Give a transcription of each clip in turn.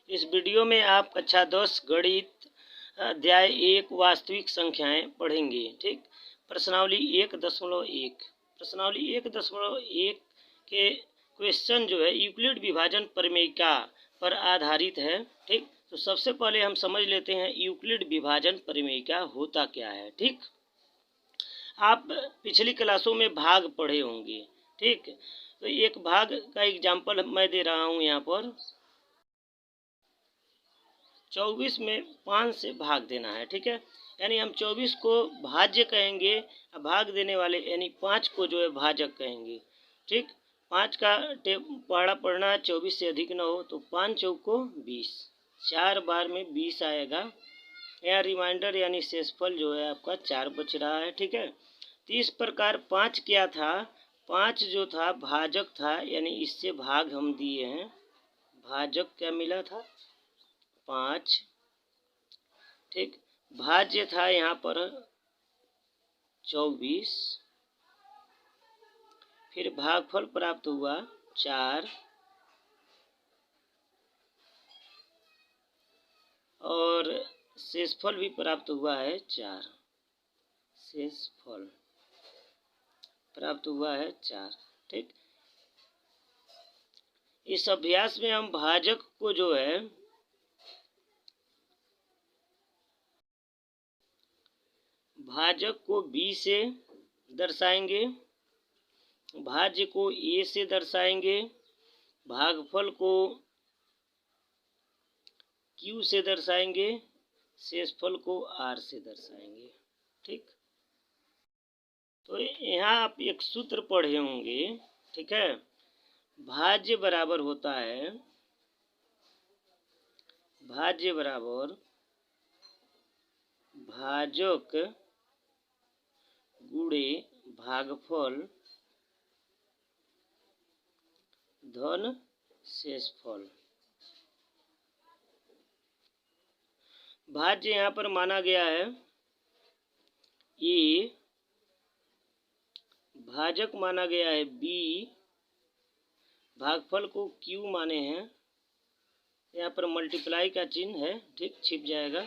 इस वीडियो में आप कक्षा 10 गणित अध्याय 1 वास्तविक संख्याएं पढ़ेंगे। ठीक, प्रश्नावली 1.1 प्रश्नावली 1.1 के क्वेश्चन जो है यूक्लिड विभाजन प्रमेयिका पर आधारित है। ठीक, तो सबसे पहले हम समझ लेते हैं यूक्लिड विभाजन प्रमेयिका होता क्या है। ठीक, आप पिछली क्लासों में भाग पढ़े होंगे। ठीक, तो एक भाग का एग्जाम्पल मैं दे रहा हूँ यहाँ पर। 24 में 5 से भाग देना है। ठीक है, यानी हम 24 को भाज्य कहेंगे, भाग देने वाले यानी 5 को जो है भाजक कहेंगे। ठीक, 5 का पहाड़ा पढ़ना है, 24 से अधिक ना हो, तो 5 चौको 20, 4 बार में 20 आएगा। यहाँ रिमाइंडर यानी शेषफल जो है आपका 4 बच रहा है। ठीक है, तो इस प्रकार 5 क्या था, 5 जो था भाजक था, यानी इससे भाग हम दिए हैं, भाजक क्या मिला था 5। ठीक, भाज्य था यहाँ पर 24, फिर भागफल प्राप्त हुआ 4 और शेषफल भी प्राप्त हुआ है 4, शेषफल प्राप्त हुआ है 4। ठीक, इस अभ्यास में हम भाजक को जो है भाजक को B से दर्शाएंगे, भाज्य को A से दर्शाएंगे, भागफल को Q से दर्शाएंगे, शेषफल को R से दर्शाएंगे। ठीक, तो यहाँ आप एक सूत्र पढ़े होंगे। ठीक है, भाज्य बराबर होता है, भाज्य बराबर भाजक गुणे भागफल धन शेषफल। भाज्य यहाँ पर माना गया है A, भाजक माना गया है B, भागफल को Q माने हैं, यहाँ पर मल्टीप्लाई का चिन्ह है, ठीक, छिप जाएगा,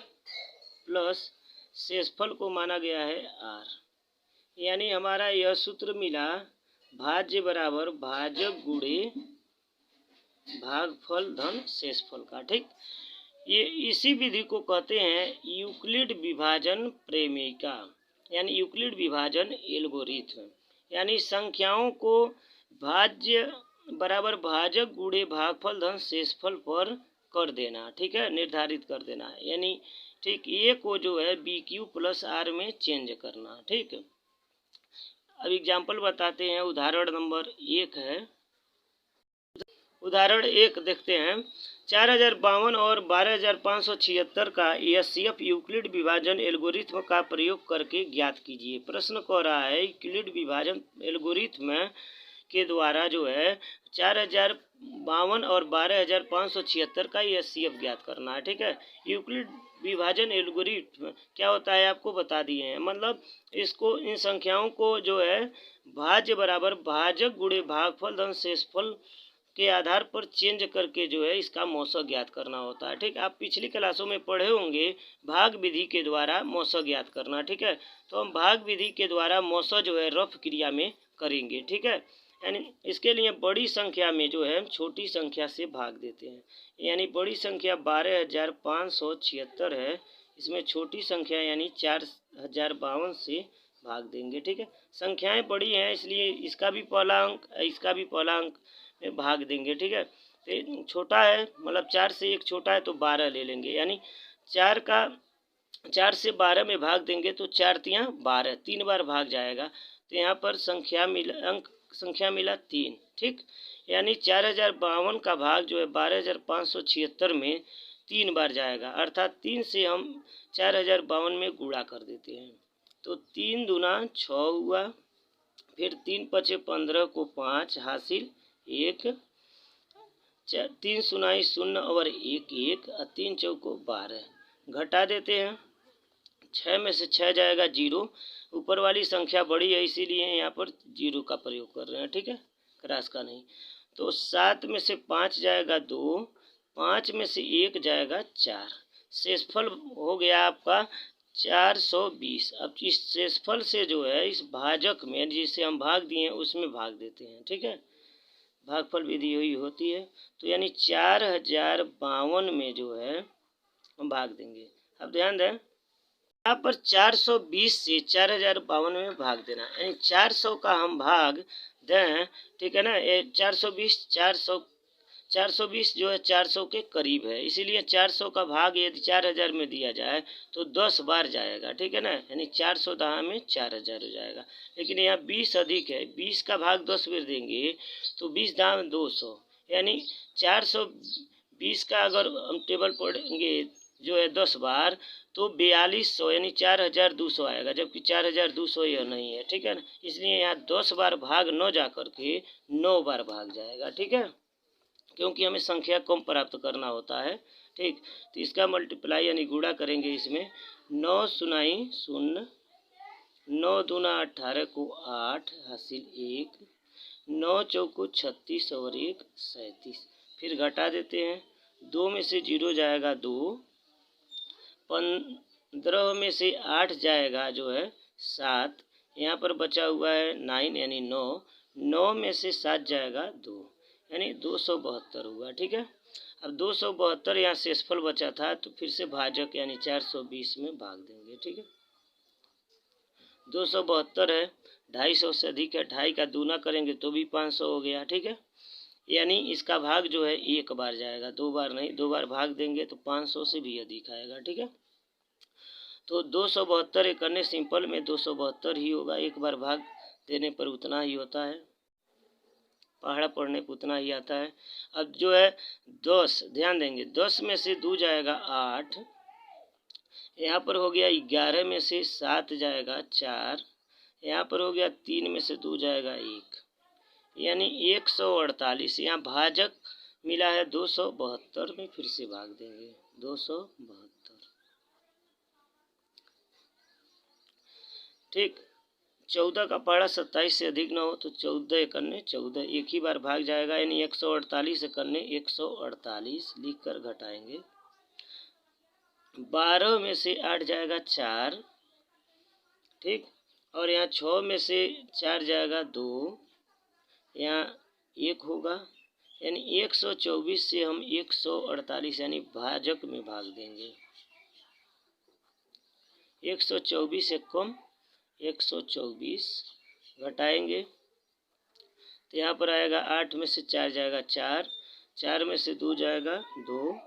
प्लस शेषफल को माना गया है R। यानी हमारा यह सूत्र मिला, भाज्य बराबर भाजक गुणे भागफल धन शेषफल का। ठीक, ये इसी विधि को कहते हैं यूक्लिड विभाजन प्रमेयिका, यानी यूक्लिड विभाजन एल्गोरिथ्म, यानी संख्याओं को भाज्य बराबर भाजक गुणे भागफल धन शेषफल पर कर देना। ठीक है, निर्धारित कर देना, यानी ठीक ए को जो है BQ प्लस R में चेंज करना। ठीक, अब एग्जाम्पल बताते हैं। उदाहरण नंबर 1 है, उदाहरण 1 देखते हैं। 4052 और 12576 का SCF यूक्लिड विभाजन एल्गोरिथ्म का प्रयोग करके ज्ञात कीजिए। प्रश्न कह रहा है यूक्लिड विभाजन एल्गोरिथ्म के द्वारा जो है 4052 और 12576 का SCF ज्ञात करना है। ठीक है, यूक्लिड विभाजन एल्गोरिथ्म क्या होता है आपको बता दिए हैं, मतलब इसको इन संख्याओं को जो है भाज्य बराबर भाजक गुणे भागफल धन शेषफल के आधार पर चेंज करके जो है इसका मौसा ज्ञात करना होता है। ठीक, आप पिछली क्लासों में पढ़े होंगे भाग विधि के द्वारा मौसा ज्ञात करना। ठीक है, तो हम भाग विधि के द्वारा मौसा जो है रफ क्रिया में करेंगे। ठीक है, यानी इसके लिए बड़ी संख्या में जो है हम छोटी संख्या से भाग देते हैं, यानी बड़ी संख्या 12576 है, इसमें छोटी संख्या यानी 4052 से भाग देंगे। ठीक है, संख्याएं बड़ी हैं इसलिए इसका भी पहला अंक इसका भी पहला अंक में भाग देंगे। ठीक है, तो छोटा है मतलब 4 से 1 छोटा है तो 12 ले लेंगे, यानी 4 से 12 में भाग देंगे तो 4 तियाँ 12, 3 बार भाग जाएगा, तो यहाँ पर संख्या मिला 3। ठीक, यानी 4052 का भाग जो है 12576 में 3 बार जाएगा, अर्थात 3 से हम 4052 में गुणा कर देते हैं, तो 3 दूना 6 हुआ, फिर 3 पचे 15 को 5 हासिल 1, 3 सुनाई 0 और 1 1, 3 चौको 12, घटा देते हैं, 6 में से 6 जाएगा 0, ऊपर वाली संख्या बड़ी है इसीलिए यहाँ पर 0 का प्रयोग कर रहे हैं। ठीक है, क्रॉस का नहीं, तो 7 में से 5 जाएगा 2, 5 में से 1 जाएगा 4, शेषफल हो गया आपका 420। अब इस शेषफल से जो है इस भाजक में जिसे हम भाग दिए हैं उसमें भाग देते हैं, ठीक है, भागफल विधि हुई होती है। तो यानी 4052 में जो है हम भाग देंगे। अब ध्यान दें यहाँ पर 420 से 4052 में भाग देना, यानी 400 का हम भाग दें, ठीक है ना, ये 420 जो है 400 के करीब है, इसीलिए 400 का भाग यदि 4000 में दिया जाए तो 10 बार जाएगा, ठीक है ना, यानी 400 दहा में 4000 हो जाएगा। लेकिन यहाँ 20 अधिक है, 20 का भाग 10 बार देंगे तो 20 दहा में 200, यानी 420 का अगर हम टेबल पढ़ेंगे जो है 10 बार तो 4200 यानी 4200 आएगा, जबकि 4200 यह नहीं है, ठीक है ना, इसलिए यहाँ 10 बार भाग न जा करके 9 बार भाग जाएगा, ठीक है, क्योंकि हमें संख्या कम प्राप्त करना होता है, ठीक। तो इसका मल्टीप्लाई यानी गुणा करेंगे इसमें, 9 सुनाई 0, 9 दूना 18 को 8 हासिल 1, 9 चौको 36 और 1 37, फिर घटा देते हैं, 2 में से 0 जाएगा 2, 15 में से 8 जाएगा जो है 7, यहाँ पर बचा हुआ है 9 यानी 9, 9 में से 7 जाएगा 2 यानी 272 हुआ, ठीक है। अब 272 यहाँ शेषफल बचा था तो फिर से भाजक यानी 420 में भाग देंगे, ठीक है। 272 है, 250 से अधिक है, 2.5 का दूना करेंगे तो भी 500 हो गया, ठीक है, यानी इसका भाग जो है 1 बार जाएगा, 2 बार नहीं, 2 बार भाग देंगे तो 500 से भी अधिक आएगा, ठीक है। तो 272 करने सिंपल में 272 ही होगा, 1 बार भाग देने पर उतना ही होता है, पहाड़ा पढ़ने पर उतना ही आता है। अब जो है 10, ध्यान देंगे 10 में से 2 जाएगा 8, यहाँ पर हो गया 11 में से 7 जाएगा 4, यहाँ पर हो गया 3 में से 2 जाएगा 1, यानी 148। यहाँ भाजक मिला है 272 में, फिर से भाग देंगे 272, ठीक। 14 का पहाड़ा 27 से अधिक ना हो तो 14 करने 14, एक ही बार भाग जाएगा, यानी 148 करने 148 लिख कर घटाएंगे, 12 में से 8 जाएगा 4, ठीक, और यहाँ 6 में से 4 जाएगा 2, यहाँ 1 होगा, यानी 124 से हम 148 यानी भाजक में भाग देंगे, 124 से कम 124 घटाएंगे तो यहाँ पर आएगा 8 में से 4 जाएगा 4, 4 में से 2 जाएगा 2,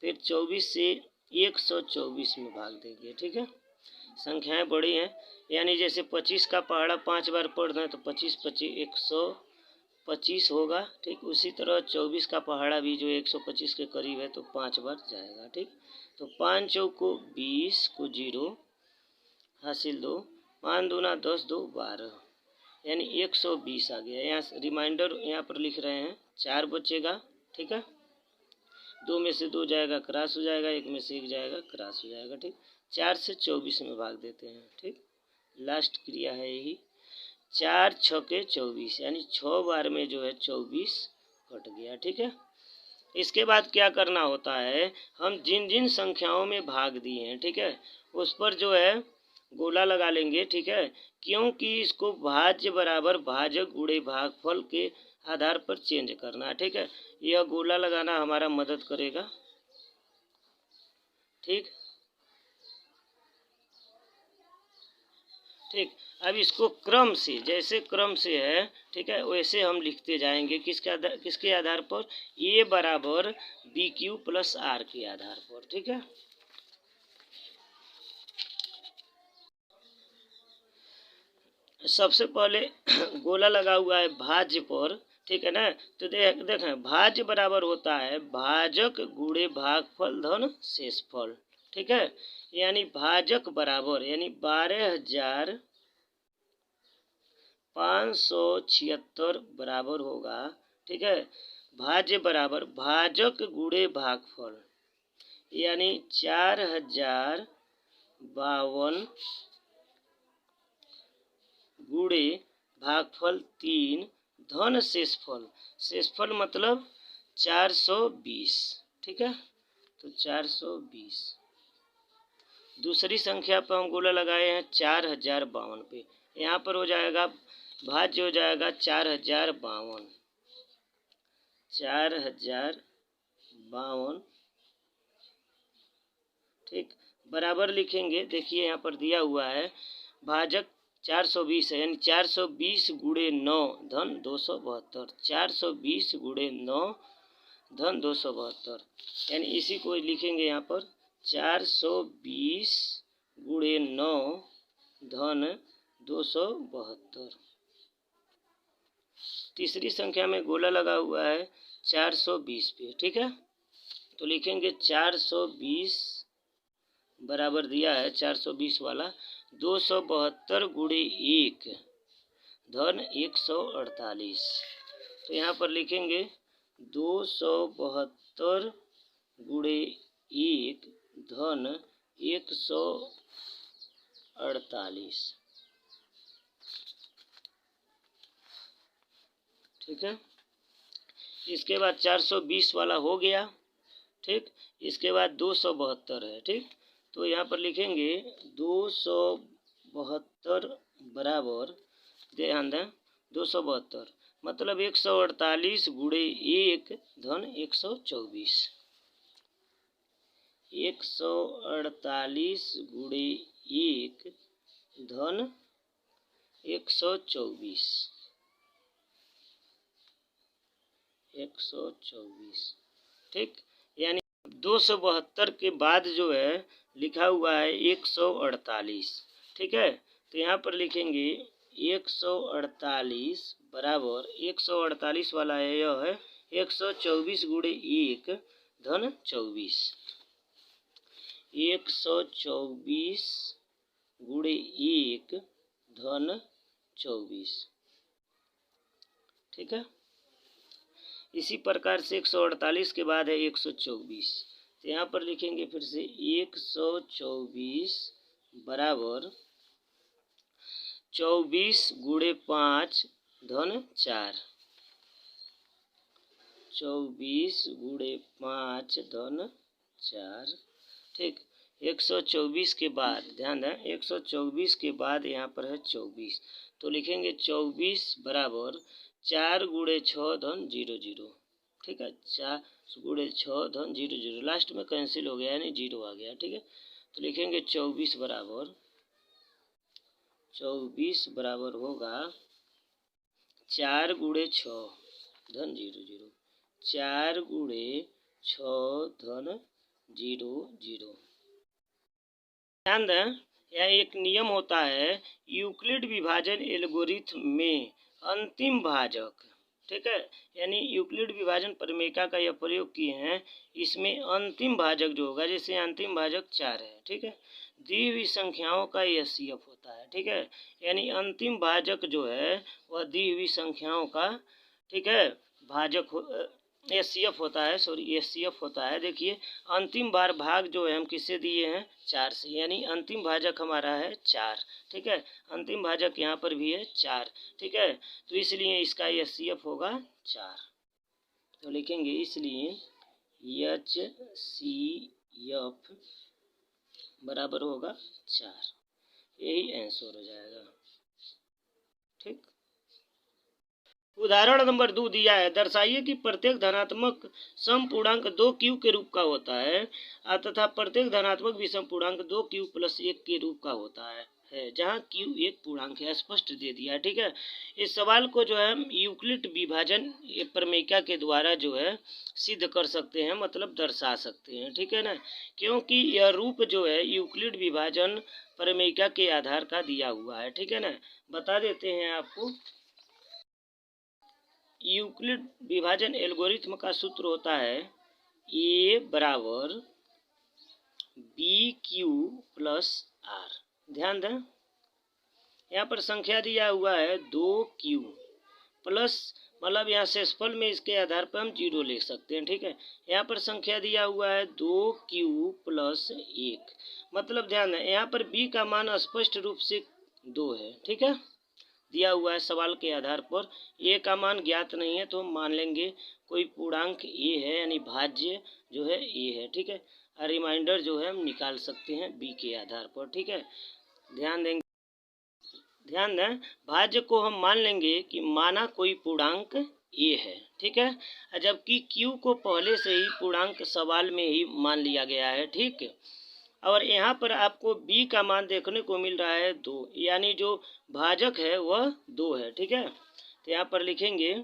फिर 24 से 124 में भाग देंगे, ठीक है। संख्याएं बड़ी हैं, यानी जैसे 25 का पहाड़ा 5 बार पढ़ दें तो 25 25 125 होगा, ठीक। उसी तरह 24 का पहाड़ा भी जो 125 के करीब है तो 5 बार जाएगा, ठीक। तो 5 चौको 20 को 0 हासिल 2, 5 दूना 10 2 12, यानी 120 आ गया। यहाँ रिमाइंडर यहाँ पर लिख रहे हैं 4 बचेगा, ठीक है, 2 में से 2 जाएगा क्रॉस हो जाएगा, 1 में से 1 जाएगा क्रॉस हो जाएगा, ठीक। 4 से 24 में भाग देते हैं, ठीक, लास्ट क्रिया है यही, 4 छके 24 यानी 6 बार में जो है 24 कट गया, ठीक है। इसके बाद क्या करना होता है, हम जिन जिन संख्याओं में भाग दिए हैं, ठीक है, उस पर जो है गोला लगा लेंगे, ठीक है, क्योंकि इसको भाज्य बराबर भाजक गुणे भागफल के आधार पर चेंज करना है, ठीक है, यह गोला लगाना हमारा मदद करेगा, ठीक। ठीक, अब इसको क्रम से जैसे क्रम से है, ठीक है, वैसे हम लिखते जाएंगे, किसके आधार पर, ए बराबर बी क्यू प्लस आर के आधार पर, ठीक है। सबसे पहले गोला लगा हुआ है भाज्य पर, ठीक है ना, तो देखें भाज्य बराबर होता है भाजक गुणे भागफल धन शेषफल, ठीक है, यानी भाजक बराबर यानी 12,576 बराबर होगा, ठीक है, भाज्य बराबर भाजक गुणे भागफल यानी 4052 गुणे भागफल 3 धन शेषफल, शेषफल मतलब 420, ठीक है, तो 420। दूसरी संख्या पर हम गोला लगाए हैं 4052 पे, यहाँ पर हो जाएगा भाज्य हो जाएगा 4052, 4052, ठीक, बराबर लिखेंगे। देखिए यहाँ पर दिया हुआ है भाजक 420 है, यानी 420 गुणे 9 धन 272, 420 गुणे 9 धन 272, यानी इसी को लिखेंगे यहाँ पर 420 गुणे 9 धन 272। तीसरी संख्या में गोला लगा हुआ है 420 पे, ठीक है, तो लिखेंगे 420 बराबर दिया है 420 वाला 272 गुणे 1 धन 148, तो यहाँ पर लिखेंगे 272 गुणे 1 धन 148, ठीक है। इसके बाद 420 वाला हो गया, ठीक, इसके बाद 272 है, ठीक, तो यहाँ पर लिखेंगे 272 बराबर, ध्यान दें 272 मतलब 148 गुणे 1 धन 124, 148 गुणे 1 धन 124, 124, ठीक, यानी 272 के बाद जो है लिखा हुआ है 148, ठीक है, तो यहाँ पर लिखेंगे 148 बराबर 148 वाला है यह है 124 गुणे 1 धन 24, 124 गुणे 1 धन 24, ठीक है। इसी प्रकार से 148 के बाद है 124, तो यहाँ पर लिखेंगे फिर से 124 बराबर 24 गुणे 5 धन 4, 24 गुणे 5 धन 4, ठीक, 124 के बाद ध्यान दें 124 के बाद यहाँ पर है 24, तो लिखेंगे 24 बराबर 4 गुणे 6 धन 00, ठीक है, 4 गुणे 6 धन 00, लास्ट में कैंसिल हो गया यानी 0 आ गया, ठीक है, तो लिखेंगे 24 बराबर होगा 4 गुणे 6 धन 00, 4 गुणे 6 धन 00। ध्यान दें यह एक नियम होता है यूक्लिड विभाजन एल्गोरिथ्म में अंतिम भाजक, ठीक है, यानी यूक्लिड विभाजन प्रमेयिका का यह प्रयोग किए हैं, इसमें अंतिम भाजक जो होगा, जैसे अंतिम भाजक 4 है, ठीक है, दी हुई संख्याओं का एचसीएफ होता है, ठीक है, यानी अंतिम भाजक जो है वह दी हुई संख्याओं का, ठीक है, भाजक एचसीएफ होता है, एचसीएफ होता है। देखिए अंतिम बार भाग जो है हम किससे दिए हैं 4 से, यानी अंतिम भाजक हमारा है 4, ठीक है, अंतिम भाजक यहाँ पर भी है 4, ठीक है, तो इसलिए इसका एचसीएफ होगा 4, तो लिखेंगे इसलिए एचसीएफ बराबर होगा 4, यही आंसर हो जाएगा, ठीक। उदाहरण नंबर 2 दिया है, दर्शाइए कि प्रत्येक धनात्मक समपूर्णांक 2q के रूप का होता है तथा प्रत्येक धनात्मक विषम पूर्णांक 2q प्लस 1 के रूप का होता है जहां q एक पूर्णांक है, स्पष्ट दे दिया, ठीक है। इस सवाल को जो है यूक्लिड विभाजन प्रमेयिका के द्वारा जो है सिद्ध कर सकते हैं, मतलब दर्शा सकते हैं, ठीक है ना, क्योंकि यह रूप जो है यूक्लिड विभाजन प्रमेयिका के आधार का दिया हुआ है, ठीक है ना। बता देते हैं आपको, यूक्लिड विभाजन एल्गोरिथ्म का सूत्र होता है ए बराबर बी क्यू प्लस आर। ध्यान दें यहाँ पर संख्या दिया हुआ है 2q प्लस, मतलब यहाँ शेषफल में इसके आधार पर हम 0 ले सकते हैं, ठीक है। यहाँ पर संख्या दिया हुआ है 2q प्लस 1, मतलब ध्यान दें यहाँ पर b का मान स्पष्ट रूप से 2 है, ठीक है, दिया हुआ है सवाल के आधार पर। ए का मान ज्ञात नहीं है तो हम मान लेंगे कोई पूर्णांक ए है, यानी भाज्य जो है ए है, ठीक है। और रिमाइंडर जो है हम निकाल सकते हैं बी के आधार पर, ठीक है। ध्यान दें, भाज्य को हम मान लेंगे कि माना कोई पूर्णांक ए है, ठीक है, जबकि क्यू को पहले से ही पूर्णांक सवाल में ही मान लिया गया है, ठीक है। और यहाँ पर आपको b का मान देखने को मिल रहा है 2, यानी जो भाजक है वह 2 है, ठीक है। तो यहाँ पर लिखेंगे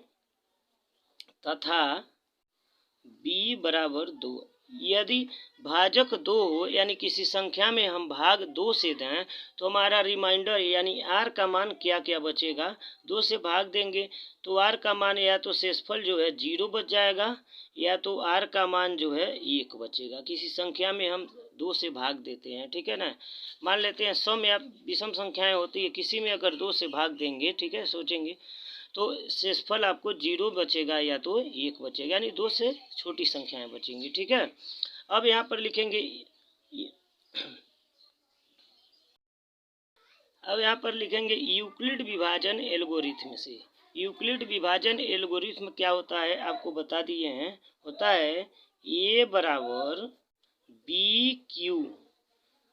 तथा b बराबर 2। यदि भाजक 2 हो, यानी किसी संख्या में हम भाग 2 से दें, तो हमारा रिमाइंडर यानी r का मान क्या क्या बचेगा, 2 से भाग देंगे तो r का मान या तो शेषफल जो है 0 बच जाएगा, या तो r का मान जो है 1 बचेगा। किसी संख्या में हम 2 से भाग देते हैं, ठीक है ना। मान लेते हैं सम या विषम संख्याएं होती है, किसी में अगर 2 से भाग देंगे, ठीक है, सोचेंगे तो शेषफल आपको 0 बचेगा या तो 1 बचेगा, यानी 2 से छोटी संख्याएं बचेंगी, ठीक है। अब यहाँ पर लिखेंगे यूक्लिड विभाजन एल्गोरिथ्म से। यूक्लिड विभाजन एल्गोरिथ्म क्या होता है आपको बता दिए हैं, होता है ए बराबर बी क्यू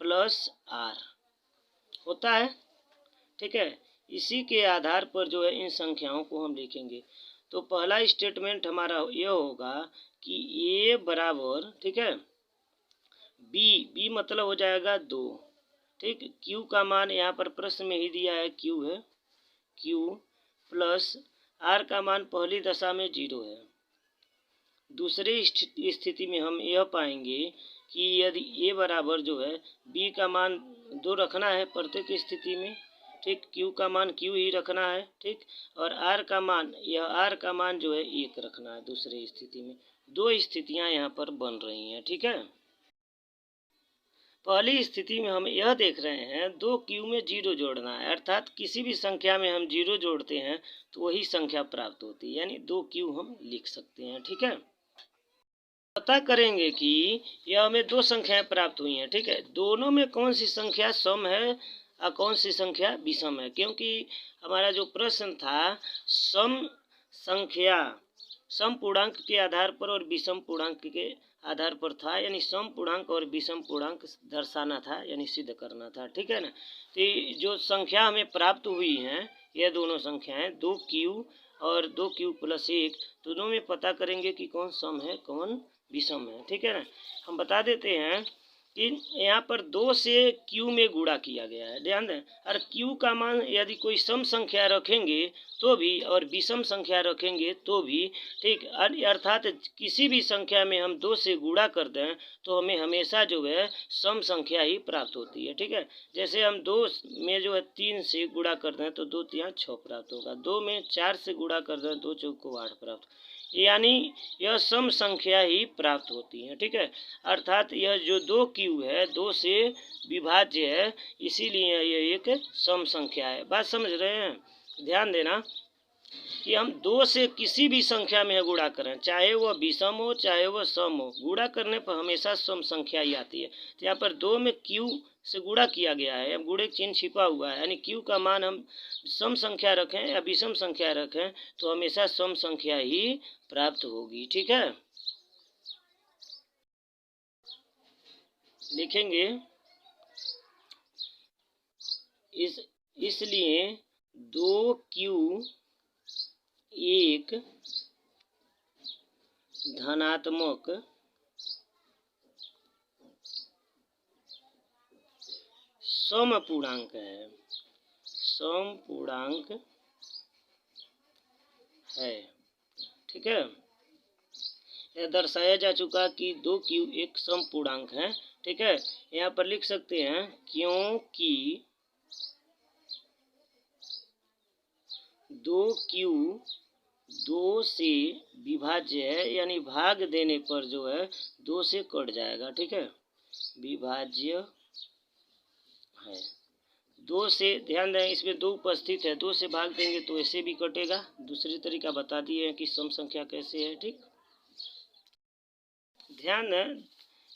प्लस आर होता है, ठीक है। इसी के आधार पर जो है इन संख्याओं को हम लिखेंगे। तो पहला स्टेटमेंट हमारा यह होगा कि ए बराबर, ठीक है, बी मतलब हो जाएगा 2, ठीक। क्यू का मान यहाँ पर प्रश्न में ही दिया है, क्यू है, क्यू प्लस आर का मान पहली दशा में 0 है। दूसरी स्थिति में हम यह पाएंगे कि यदि ए बराबर जो है बी का मान 2 रखना है प्रत्येक स्थिति में, ठीक, क्यू का मान क्यू ही रखना है, ठीक, और आर का मान, यह आर का मान जो है 1 रखना है दूसरी स्थिति में। 2 स्थितियां यहाँ पर बन रही हैं, ठीक है। पहली स्थिति में हम यह देख रहे हैं 2 क्यू में 0 जोड़ना है, अर्थात किसी भी संख्या में हम 0 जोड़ते हैं तो वही संख्या प्राप्त होती है, यानी 2 क्यू हम लिख सकते हैं, ठीक है। पता करेंगे कि यह हमें 2 संख्याएं प्राप्त हुई हैं, ठीक है। दोनों में कौन सी संख्या सम है और कौन सी संख्या विषम है, क्योंकि हमारा जो प्रश्न था सम संख्या सम पूर्णांक के आधार पर और विषम पूर्णांक के आधार पर था, यानी सम पूर्णांक और विषम पूर्णांक दर्शाना था, यानी सिद्ध करना था, ठीक है ना। तो जो संख्या हमें प्राप्त हुई हैं ये दोनों संख्याएं 2q और 2q प्लस 1, दोनों में पता करेंगे कि कौन सम है कौन विषम है, ठीक है ना। हम बता देते हैं कि यहाँ पर 2 से q में गुणा किया गया है, ध्यान दें। और q का मान यदि कोई सम संख्या रखेंगे तो भी और विषम संख्या रखेंगे तो भी, ठीक, अर्थात किसी भी संख्या में हम 2 से गुणा कर दें तो हमें हमेशा जो है सम संख्या ही प्राप्त होती है, ठीक है। जैसे हम 2 में जो है 3 से गुणा कर दें तो 2 तिया 6 प्राप्त होगा, 2 में 4 से गुणा कर दें 2 चौको 8 प्राप्त, यानी यह सम संख्या ही प्राप्त होती है, ठीक है। अर्थात यह जो 2q है 2 से विभाज्य है, इसीलिए यह एक सम संख्या है। बात समझ रहे हैं। ध्यान देना कि हम 2 से किसी भी संख्या में गुणा करें, चाहे वह विषम हो चाहे वह सम हो, गुणा करने पर हमेशा सम संख्या ही आती है। तो यहाँ पर 2 में q से गुणा किया गया है, अब गुणे चिन्ह छिपा हुआ है, यानी q का मान हम सम संख्या रखें या विषम संख्या रखें तो हमेशा सम संख्या ही प्राप्त होगी, ठीक है। लिखेंगे इसलिए 2q एक धनात्मक सम पूर्णांक है, सम पूर्णांक है, ठीक है। यह दर्शाया जा चुका कि 2q एक सम पूर्णांक है, ठीक है। यहाँ पर लिख सकते हैं क्योंकि 2q 2 से विभाज्य है, यानी भाग देने पर जो है 2 से कट जाएगा, ठीक है, विभाज्य है 2 से। ध्यान दें इसमें 2 उपस्थित है, 2 से भाग देंगे तो ऐसे भी कटेगा। दूसरी तरीका बता दिए हैं कि सम संख्या कैसे है, ठीक। ध्यान दें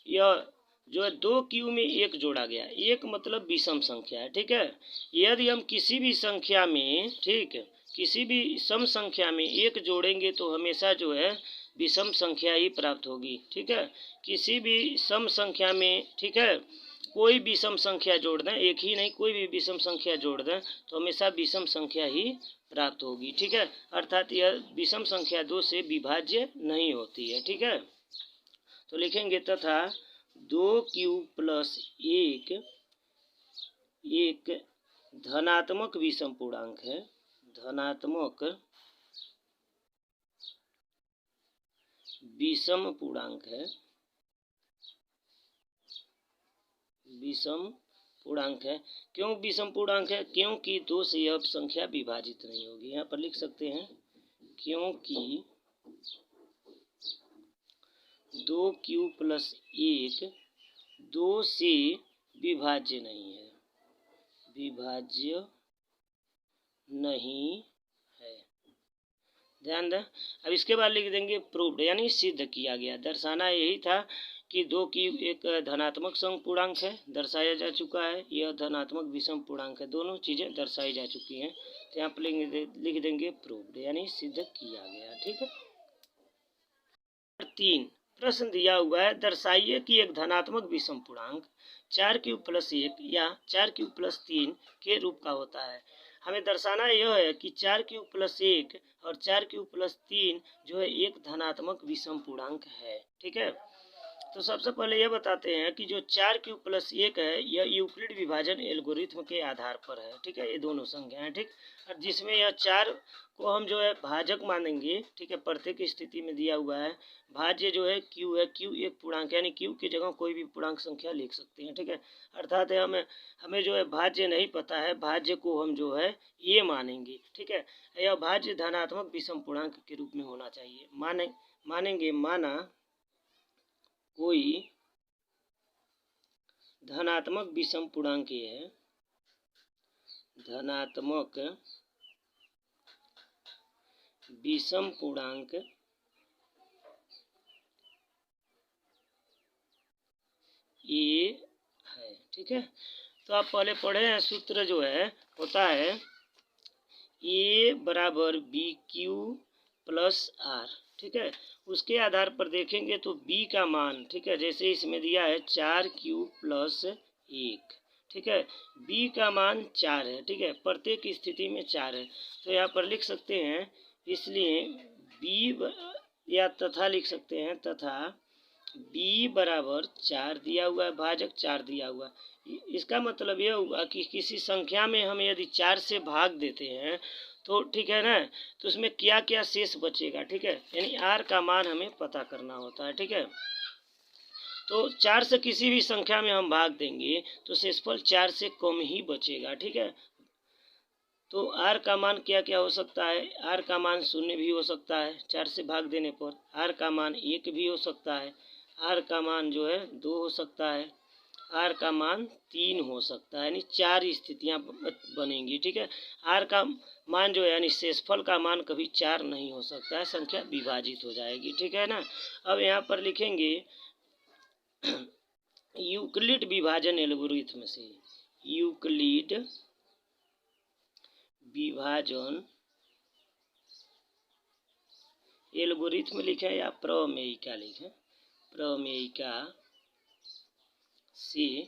यह जो है 2 क्यू में 1 जोड़ा गया। 1 मतलब विषम संख्या है, ठीक है। यदि हम किसी भी संख्या में, ठीक है, किसी भी सम संख्या में 1 जोड़ेंगे तो हमेशा जो है विषम संख्या ही प्राप्त होगी, ठीक है। किसी भी सम संख्या में, ठीक है, कोई विषम संख्या जोड़ दें, एक ही नहीं कोई भी विषम संख्या जोड़ दें तो हमेशा विषम संख्या ही प्राप्त होगी, ठीक है। अर्थात यह विषम संख्या 2 से विभाज्य नहीं होती है, ठीक है। तो लिखेंगे तथा 2q प्लस 1 एक धनात्मक विषम पूर्णांक है, धनात्मक विषम पूर्णांक है, विषम पूर्णांक है। क्यों विषम पूर्णांक है? क्योंकि 2 से यह संख्या विभाजित नहीं होगी। यहाँ पर लिख सकते हैं क्योंकि 2q प्लस 1 2 से विभाज्य नहीं है, विभाज्य नहीं है। ध्यान दें। अब इसके बाद लिख देंगे प्रूव्ड, यानी सिद्ध किया गया। दर्शाना यही था कि 2 की एक धनात्मक सम पूर्णांक है, दर्शाया जा चुका है। यह धनात्मक विषम पूर्णांक है, दोनों चीज़ें दर्शाई जा चुकी हैं। तो यहाँ पर लिख देंगे प्रूव्ड, यानी सिद्ध किया गया, ठीक है। 3 प्रश्न दिया हुआ है, दर्शाइए कि एक धनात्मक विषम पूर्णांक 4q प्लस 1 या 4q प्लस 3 के रूप का होता है। हमें दर्शाना यह है कि 4q प्लस 1 और 4q प्लस 3 जो है एक धनात्मक विषम पूर्णांक है, ठीक है। तो सबसे पहले यह बताते हैं कि जो 4q प्लस 1 है यह यूक्लिड विभाजन एल्गोरिथ्म के आधार पर है, ठीक है। ये दोनों संख्याएं, ठीक, और जिसमें यह 4 को हम जो है भाजक मानेंगे, ठीक है। प्रत्येक स्थिति में दिया हुआ है भाज्य जो है q है, q एक पूर्णांक, यानी q की जगह कोई भी पूर्णांक संख्या लिख सकते हैं, ठीक है। अर्थात हमें जो है भाज्य नहीं पता है, भाज्य को हम जो है ये मानेंगे, ठीक है। यह भाज्य धनात्मक विषम पूर्णांक के रूप में होना चाहिए। मानेंगे माना कोई धनात्मक विषम पूर्णांक है, धनात्मक विषम पूर्णांक ये है, ठीक है। तो आप पहले पढ़े हैं, सूत्र जो है होता है a बराबर बी क्यू प्लस आर, ठीक है। उसके आधार पर देखेंगे तो b का मान, ठीक है, जैसे इसमें दिया है 4q प्लस 1, ठीक है। b का मान 4 है, ठीक है, प्रत्येक स्थिति में 4 है। तो यहाँ पर लिख सकते हैं, इसलिए b या तथा लिख सकते हैं, तथा b बराबर 4 दिया हुआ है, भाजक 4 दिया हुआ है। इसका मतलब यह हुआ कि किसी संख्या में हम यदि 4 से भाग देते हैं तो, ठीक है ना, तो उसमें क्या क्या शेष बचेगा, ठीक है, यानी r का मान हमें पता करना होता है, ठीक है। तो 4 से किसी भी संख्या में हम भाग देंगे तो शेषफल 4 से कम ही बचेगा, ठीक है। तो r का मान क्या क्या हो सकता है? r का मान 0 भी हो सकता है 4 से भाग देने पर, r का मान 1 भी हो सकता है, r का मान जो है 2 हो सकता है, r का मान 3 हो सकता है, यानी 4 स्थितियां बनेंगी, ठीक है। r का मान जो है यानी शेषफल का मान कभी 4 नहीं हो सकता है, संख्या विभाजित हो जाएगी, ठीक है ना। अब यहाँ पर लिखेंगे यूक्लिड विभाजन एल्गोरिथ्म से, यूक्लिड विभाजन एल्गोरिथ्म लिखें या प्रमेयिका लिखें, प्रमेयिका से,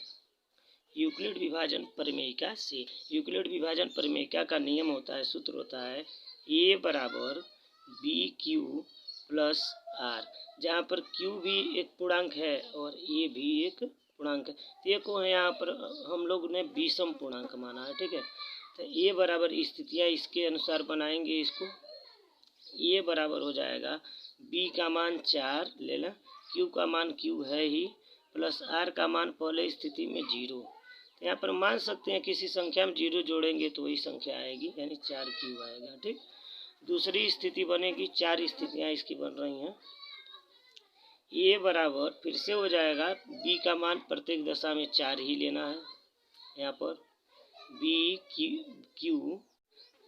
यूक्लिड विभाजन प्रमेयिका से। यूक्लिड विभाजन प्रमेयिका का नियम होता है, सूत्र होता है a बराबर बी क्यू प्लस आर, जहाँ पर q भी एक पूर्णांक है और a भी एक पूर्णांक है। तो ये को है यहाँ पर हम लोग ने विषम पूर्णांक माना है, ठीक है। तो a बराबर स्थितियाँ इसके अनुसार बनाएंगे, इसको a बराबर हो जाएगा b का मान 4 ले लें, q का मान q है ही, प्लस r का मान पहले स्थिति में 0। तो यहाँ पर मान सकते हैं किसी संख्या में 0 जोड़ेंगे तो वही संख्या आएगी, यानी 4q आएगा, ठीक। दूसरी स्थिति बनेगी, 4 स्थितियाँ इसकी बन रही हैं। a बराबर फिर से हो जाएगा b का मान प्रत्येक दशा में 4 ही लेना है, यहाँ पर b q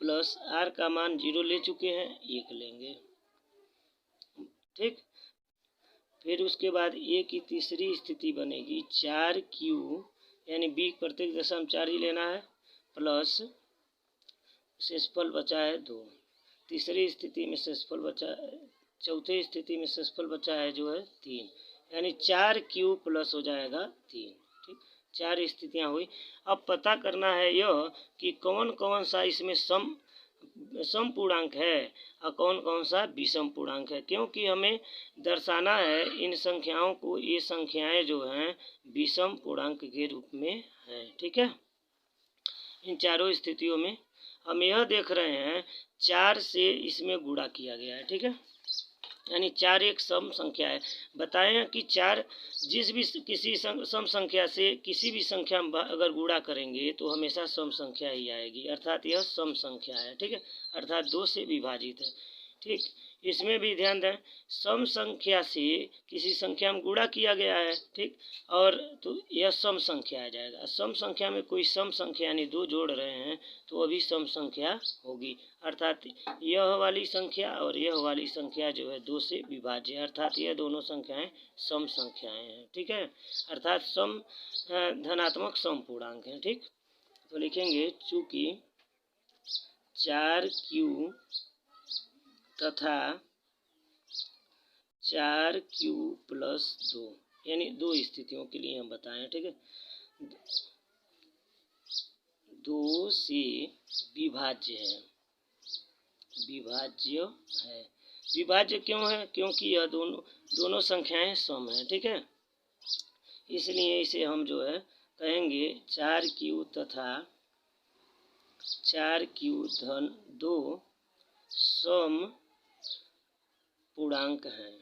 प्लस r का मान 0 ले चुके हैं, 1 लेंगे, ठीक। फिर उसके बाद ए की तीसरी स्थिति बनेगी 4Q, यानी बी प्रत्येक दशा में 4 ही लेना है, प्लस शेषफल बचा है 2। तीसरी स्थिति में शेषफल बचा, चौथी स्थिति में शेषफल बचा है जो है 3, यानी 4Q प्लस हो जाएगा 3। ठीक, 4 स्थितियां हुई। अब पता करना है यह कि कौन कौन सा इसमें सम पूर्णांक है और कौन कौन सा विषम पूर्णांक है, क्योंकि हमें दर्शाना है इन संख्याओं को, ये संख्याएं जो हैं विषम पूर्णांक के रूप में हैं। ठीक है, इन चारों स्थितियों में हम यह देख रहे हैं 4 से इसमें गुणा किया गया है। ठीक है, यानी 4 एक सम संख्या है। बताएं कि 4 जिस भी किसी सम संख्या से किसी भी संख्या में अगर गुणा करेंगे तो हमेशा सम संख्या ही आएगी, अर्थात यह सम संख्या है। ठीक है, अर्थात 2 से विभाजित है। ठीक, इसमें भी ध्यान दें, सम संख्या से किसी संख्या में गुणा किया गया है। ठीक, और तो यह सम संख्या आ जाएगा। सम संख्या में कोई सम संख्या यानी 2 जोड़ रहे हैं तो अभी सम संख्या होगी, अर्थात यह वाली संख्या और यह वाली संख्या जो है 2 से विभाज्य है, अर्थात यह दोनों संख्याएं सम संख्याएं हैं। ठीक है, अर्थात सम धनात्मक सम पूर्णांक है। ठीक, तो लिखेंगे चूंकि 4Q तथा 4Q प्लस 2, यानी 2 स्थितियों के लिए हम बताएं। ठीक है, 2 से विभाज्य है, विभाज्य है। विभाज्य क्यों है? क्योंकि यह दोनों संख्याएं सम हैं। ठीक है, इसलिए इसे हम जो है कहेंगे 4Q तथा 4Q धन 2 सम पूर्णांक हैं,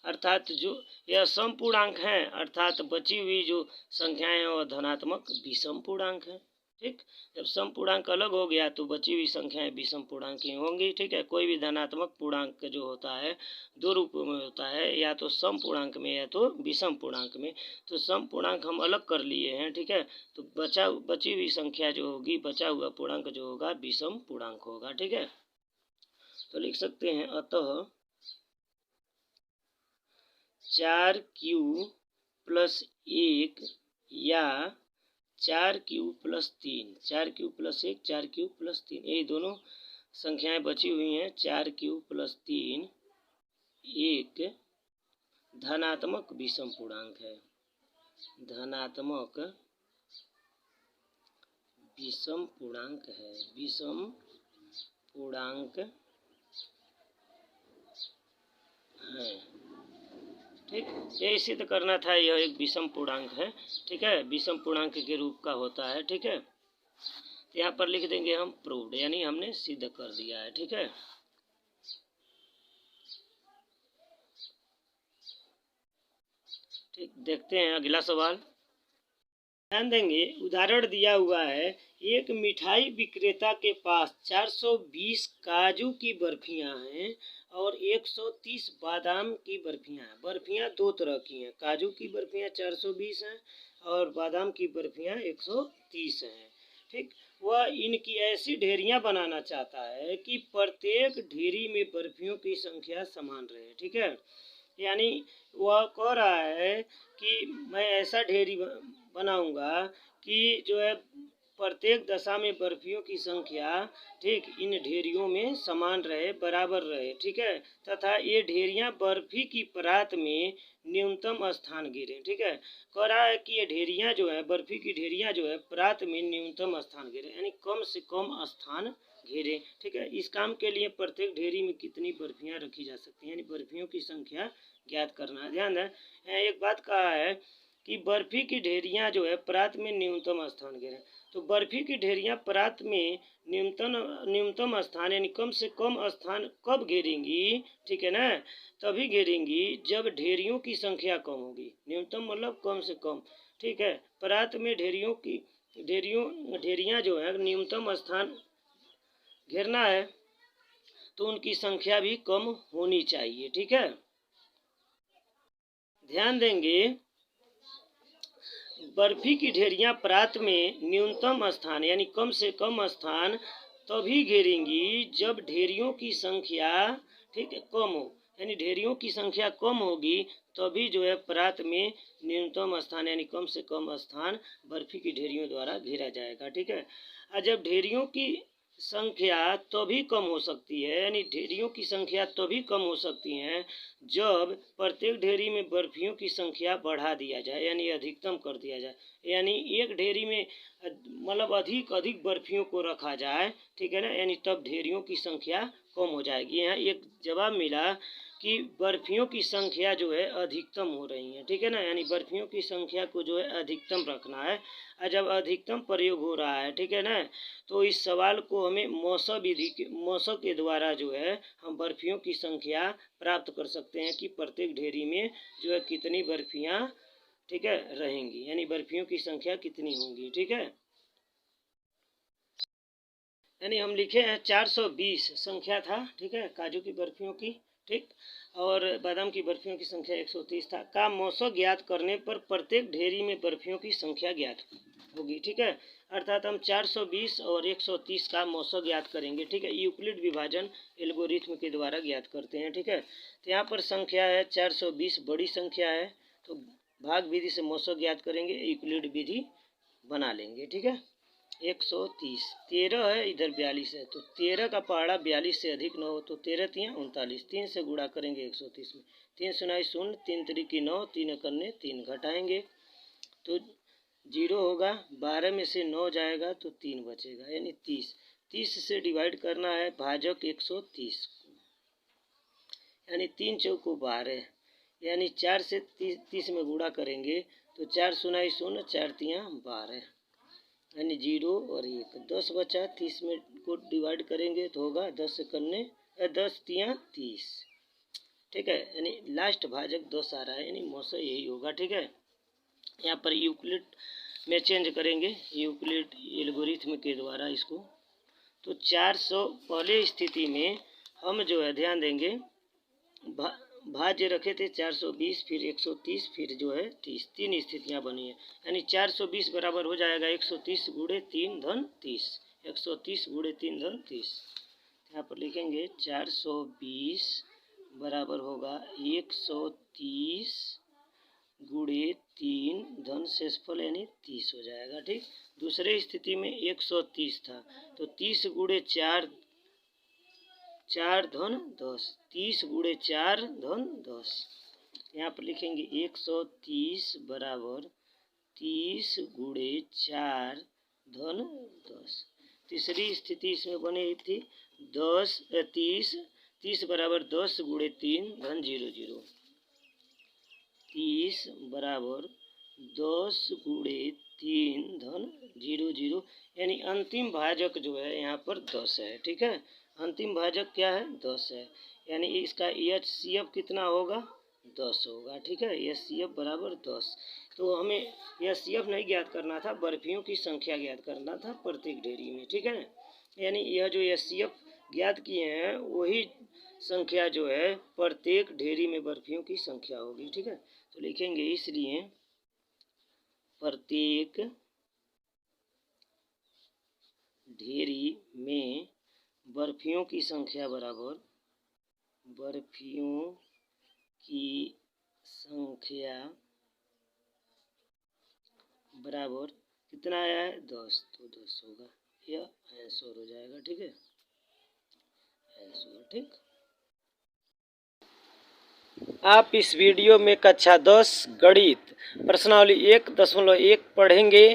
अर्थात जो यह सम पूर्णांक हैं, अर्थात बची हुई जो संख्याएं हैं वह धनात्मक विषम पूर्णांक हैं। ठीक, जब सम पूर्णांक अलग हो गया तो बची हुई संख्याएं विषम पूर्णांक ही होंगी। ठीक है, कोई भी धनात्मक पूर्णांक जो होता है 2 रूपों में होता है, या तो सम पूर्णांक में या तो विषम पूर्णांक में। तो सम पूर्णांक हम अलग कर लिए हैं। ठीक है, तो बची हुई संख्या जो होगी, बचा हुआ पूर्णांक जो होगा विषम पूर्णांक होगा। ठीक है, तो लिख सकते हैं अतः 4Q प्लस 1 या 4Q plus 3, 4Q plus 1, 4Q plus 3, यही दोनों संख्याएं बची हुई हैं। 4Q प्लस 3 एक धनात्मक विषम पूर्णांक है, धनात्मक विषम पूर्णांक है, विषम पूर्णांक है। ठीक, यही सिद्ध करना था, यह एक विषम पूर्णांक है। ठीक है, विषम पूर्णांक के रूप का होता है। ठीक है, तो यहाँ पर लिख देंगे हम प्रूव्ड, यानी हमने सिद्ध कर दिया है। ठीक है, ठीक, देखते हैं अगला सवाल। ध्यान देंगे, उदाहरण दिया हुआ है, एक मिठाई विक्रेता के पास 420 काजू की बर्फियां हैं और 130 बादाम की बर्फियां हैं। बर्फियां 2 तरह की हैं, काजू की बर्फियां 420 हैं और बादाम की बर्फियां 130 हैं। ठीक, वह इनकी ऐसी ढेरियां बनाना चाहता है कि प्रत्येक ढेरी में बर्फियों की संख्या समान रहे। ठीक है, यानी वह कह रहा है कि मैं ऐसा ढेरी बनाऊंगा कि जो है प्रत्येक दशा में बर्फियों की संख्या, ठीक, इन ढेरियों में समान रहे, बराबर रहे। ठीक है, तथा ये ढेरियां बर्फी की परात में न्यूनतम स्थान घेरें। ठीक है, कह रहा है कि ये ढेरियां जो है, बर्फी की ढेरियां जो है परात में न्यूनतम स्थान घेरें, यानी कम से कम स्थान घेरें। ठीक है, इस काम के लिए प्रत्येक ढेरी में कितनी बर्फियां रखी जा सकती हैं, यानी बर्फियों की संख्या ज्ञात करना है। ध्यान दें, एक बात कहा है कि बर्फी की ढेरियां जो है परात में न्यूनतम स्थान घेरें। तो बर्फी की ढेरियां परात में न्यूनतम स्थान यानी कम से कम स्थान कब घेरेंगी? ठीक है ना, तभी घेरेंगी जब ढेरियों की संख्या कम होगी। न्यूनतम मतलब कम से कम। ठीक है, परात में ढेरियां जो है न्यूनतम स्थान घेरना है तो उनकी संख्या भी कम होनी चाहिए। ठीक है, ध्यान देंगे, बर्फी की ढेरियां परात में न्यूनतम स्थान यानी कम से कम स्थान तभी घेरेंगी जब ढेरियों की संख्या, ठीक है, कम हो। यानी ढेरियों की संख्या कम होगी तभी जो है परात में न्यूनतम स्थान यानी कम से कम स्थान बर्फी की ढेरियों द्वारा घेरा जाएगा। ठीक है। और जब ढेरियों की संख्या तभी कम हो सकती है, यानी ढेरियों की संख्या तभी कम हो सकती हैं जब प्रत्येक ढेरी में बर्फियों की संख्या बढ़ा दिया जाए, यानी अधिकतम कर दिया जाए। यानी एक ढेरी में मतलब अधिक अधिक बर्फियों को रखा जाए, ठीक है ना, यानी तब ढेरियों की संख्या कम हो जाएगी। यहाँ एक जवाब मिला कि बर्फियों की संख्या जो है अधिकतम हो रही है, ठीक है ना, यानी बर्फियों की संख्या को जो है अधिकतम रखना है। और जब अधिकतम प्रयोग हो रहा है, ठीक है ना, तो इस सवाल को हमें मौसों के द्वारा जो है हम बर्फियों की संख्या प्राप्त कर सकते हैं कि प्रत्येक ढेरी में जो है कितनी बर्फियाँ, ठीक है, रहेंगी, यानी बर्फियों की संख्या कितनी होंगी। ठीक है, यानी हम लिखे हैं 420 संख्या था, ठीक है, काजू की बर्फियों की, ठीक, और बादाम की बर्फियों की संख्या 130 था। का मौसम ज्ञात करने पर प्रत्येक ढेरी में बर्फियों की संख्या ज्ञात होगी। ठीक है, अर्थात हम 420 और 130 का मौसम ज्ञात करेंगे। ठीक है, यूक्लिड विभाजन एल्गोरिथम के द्वारा ज्ञात करते हैं। ठीक है, तो यहाँ पर संख्या है 420 बड़ी संख्या है, तो भाग विधि से मौसम ज्ञात करेंगे, यूक्लिड विधि बना लेंगे। ठीक है, 130 13 है, इधर 42 है, तो 13 का पहाड़ा 42 से अधिक न हो तो 13 तियाँ 39, 3 से गुणा करेंगे 130 में, 3 सुनाई शून्य, 3 त्रिकी 9, 3 करने 3 घटाएंगे तो 0 होगा, 12 में से 9 जाएगा तो 3 बचेगा, यानी 30। 30 से डिवाइड करना है भाजक 130, यानी 3 चौको 12, यानी 4 से 30 में गुणा करेंगे तो 4 सुनाई शून्य, 4 तियाँ 12, यानी 0 और 1, 10 बचा, 30 में को डिवाइड करेंगे तो होगा 10 करने 10 तियाँ 30। ठीक है, यानी लास्ट भाजक 10 आ रहा है, यानी मौसम यही होगा। ठीक है, यहाँ पर यूक्लिड में चेंज करेंगे, यूक्लिड एल्गोरिथम के द्वारा इसको, तो 400 पहले स्थिति में हम जो है ध्यान देंगे भाज्य रखे थे 420, फिर 130, फिर जो है 30, 3 स्थितियां बनी है, यानी 420 बराबर हो जाएगा 130 गुणे 3 धन 30, 130 गुणे 3 धन 30। यहाँ पर लिखेंगे 420 बराबर होगा 130 गुणे 3 धन शेषफल यानी 30 हो जाएगा। ठीक, दूसरे स्थिति में 130 था तो 30 गुणे 4 धन 10, 30 गुणे 4 धन 10। यहाँ पर लिखेंगे 130 बराबर 30 गुणे 4 धन 10। तीसरी स्थिति इसमें बनी थी 30 बराबर 10 गुणे 3 धन 00, 30 बराबर 10 गुणे 3 धन 00, यानी अंतिम भाजक जो है यहाँ पर 10 है। ठीक है, अंतिम भाजक क्या है 10 है, यानी इसका HCF कितना होगा 10 होगा। ठीक है, HCF बराबर 10, तो हमें HCF नहीं ज्ञात करना था, बर्फियों की संख्या ज्ञात करना था प्रत्येक ढेरी में। ठीक है, यानी यह जो HCF ज्ञात किए हैं वही संख्या जो है प्रत्येक ढेरी में बर्फियों की संख्या होगी। ठीक है, तो लिखेंगे इसलिए प्रत्येक ढेरी में बर्फियों की संख्या बराबर बर्फियों की संख्या बराबर कितना आया है 10, तो 10 होगा, यह आंसर हो जाएगा। ठीक है, आंसर। ठीक, आप इस वीडियो में कक्षा 10 गणित प्रश्नावली 1.1 पढ़ेंगे।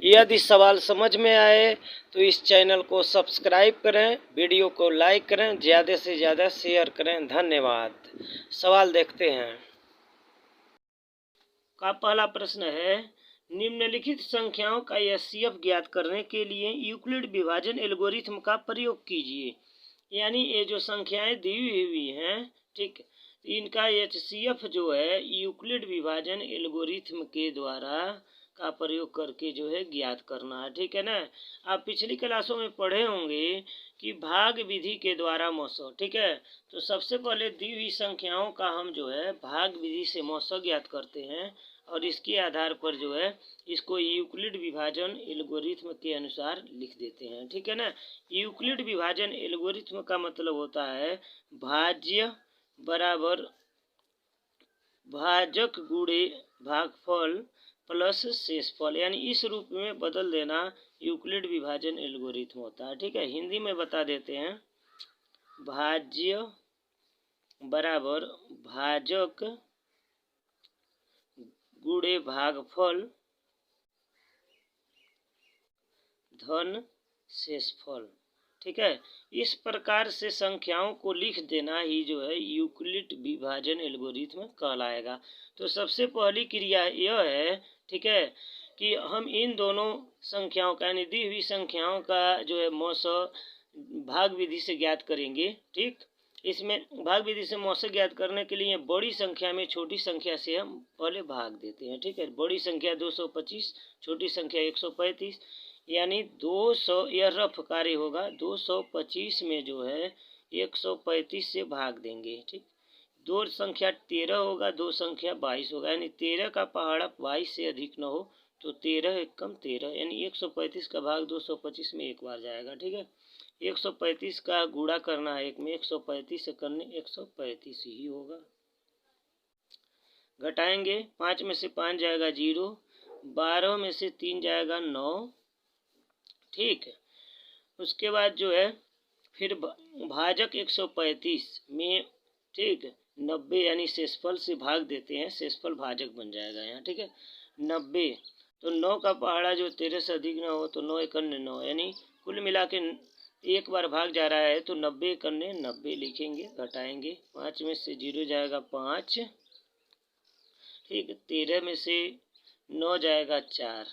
यदि सवाल समझ में आए तो इस चैनल को सब्सक्राइब करें, वीडियो को लाइक करें, ज़्यादा से ज़्यादा शेयर करें। धन्यवाद। सवाल देखते हैं। का पहला प्रश्न है, निम्नलिखित संख्याओं का HCF ज्ञात करने के लिए यूक्लिड विभाजन एल्गोरिथम का प्रयोग कीजिए। यानी ये जो संख्याएं दी हुई हैं, ठीक, इनका HCF जो है यूक्लिड विभाजन एल्गोरिथम के द्वारा का प्रयोग करके जो है ज्ञात करना है। ठीक है ना, आप पिछली क्लासों में पढ़े होंगे कि भाग विधि के द्वारा मौसम। ठीक है, तो सबसे पहले दी हुई संख्याओं का हम जो है भाग विधि से मौसम ज्ञात करते हैं और इसके आधार पर जो है इसको यूक्लिड विभाजन एल्गोरिथम के अनुसार लिख देते हैं। ठीक है ना, यूक्लिड विभाजन एल्गोरिथम का मतलब होता है भाज्य बराबर भाजक गुणे भागफल प्लस शेषफल, यानी इस रूप में बदल देना यूक्लिड विभाजन एल्गोरिथम होता है। ठीक है, हिंदी में बता देते हैं। भाज्य बराबर भाजक गुणे भागफल धन शेषफल। ठीक है, इस प्रकार से संख्याओं को लिख देना ही जो है यूक्लिड विभाजन एल्गोरिथम कहलाएगा। तो सबसे पहली क्रिया यह है, ठीक है, कि हम इन दोनों संख्याओं का यानी दी हुई संख्याओं का जो है मौसा भाग विधि से ज्ञात करेंगे। ठीक, इसमें भाग विधि से मौसा ज्ञात करने के लिए बड़ी संख्या में छोटी संख्या से हम पहले भाग देते हैं। ठीक है, बड़ी संख्या 225, छोटी संख्या 135, यानी 200, यह रफ कार्य होगा। 225 में जो है 135 से भाग देंगे। ठीक, दो संख्या 13 होगा, दो संख्या 22 होगा, यानी 13 का पहाड़ा 22 से अधिक न हो तो 13 एक कम 13, यानी 135 का भाग 225 में एक बार जाएगा। ठीक है, 135 का गुणा करना है एक में, 135 से करने 135 ही होगा। घटाएंगे, 5 में से 5 जाएगा 0, 12 में से 3 जाएगा 9। ठीक है, उसके बाद जो है फिर भाजक 135 में, ठीक, 90 यानी शेषफल से भाग देते हैं, शेषफल भाजक बन जाएगा यहाँ। ठीक है, 90, तो 9 का पहाड़ा जो 13 से अधिक ना हो तो 9 एकन्ने 9, यानी कुल मिला के एक बार भाग जा रहा है तो 90 एकन्ने 90 लिखेंगे। घटाएंगे, 5 में से 0 जाएगा 5। ठीक, 13 में से 9 जाएगा 4,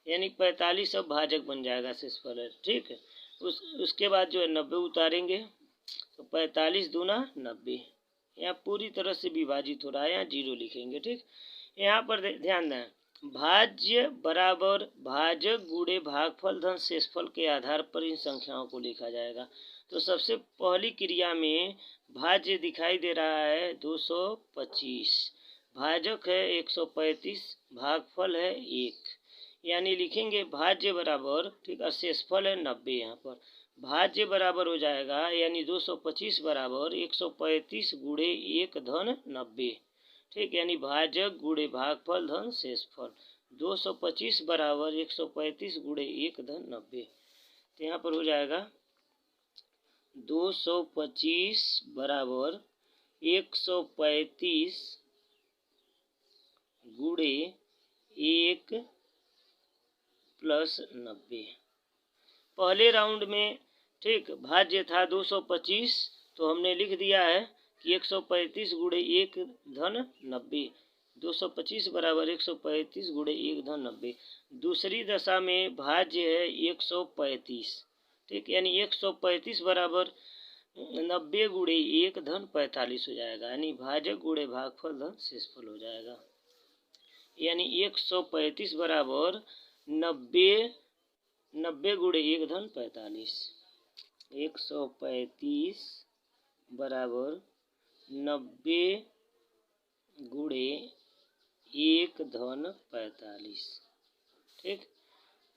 यानी 45 अब भाजक बन जाएगा शेषफल है। ठीक है, उसके बाद जो है 90 उतारेंगे तो 45 दूना 90, यहाँ पूरी तरह से विभाजित हो रहा है, यहाँ 0 लिखेंगे। ठीक, यहाँ पर ध्यान दें, भाज्य बराबर भाजक गुणे भागफल धन शेषफल के आधार पर इन संख्याओं को लिखा जाएगा। तो सबसे पहली क्रिया में भाज्य दिखाई दे रहा है 225, भाजक है 135, भागफल है 1, यानी लिखेंगे भाज्य बराबर, ठीक, और शेषफल है 90। यहाँ पर भाज्य बराबर हो जाएगा, यानी 225 बराबर 135 गुणे 1 धन 90। ठीक, यानी भाजक गुणे भागफल धन शेषफल, 225 बराबर 135 गुणे 1 धन 90। तो यहाँ पर हो जाएगा 225 बराबर 135 गुणे 1 प्लस 90। पहले राउंड में, ठीक, भाज्य था 225, तो हमने लिख दिया है कि 135 गुणे 1 धन 90, 225 बराबर 135 गुणे 1 धन 90। दूसरी दशा में भाज्य है 135, ठीक, यानी 135 बराबर 90 गुणे 1 धन 45 हो जाएगा, यानी भाजक गुणे भागफल धन शेषफल हो जाएगा। यानी 135 बराबर 90 गुणे 1 धन 45, 135 बराबर 90 गुणे 1 धन 45। ठीक,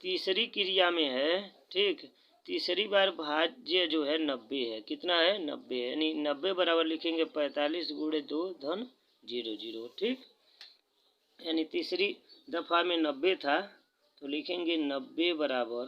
तीसरी क्रिया में है, ठीक, तीसरी बार भाज्य जो है 90 है, कितना है 90 है, यानी 90 बराबर लिखेंगे 45 गुणे 2 धन 00। ठीक, यानी तीसरी दफा में 90 था तो लिखेंगे 90 बराबर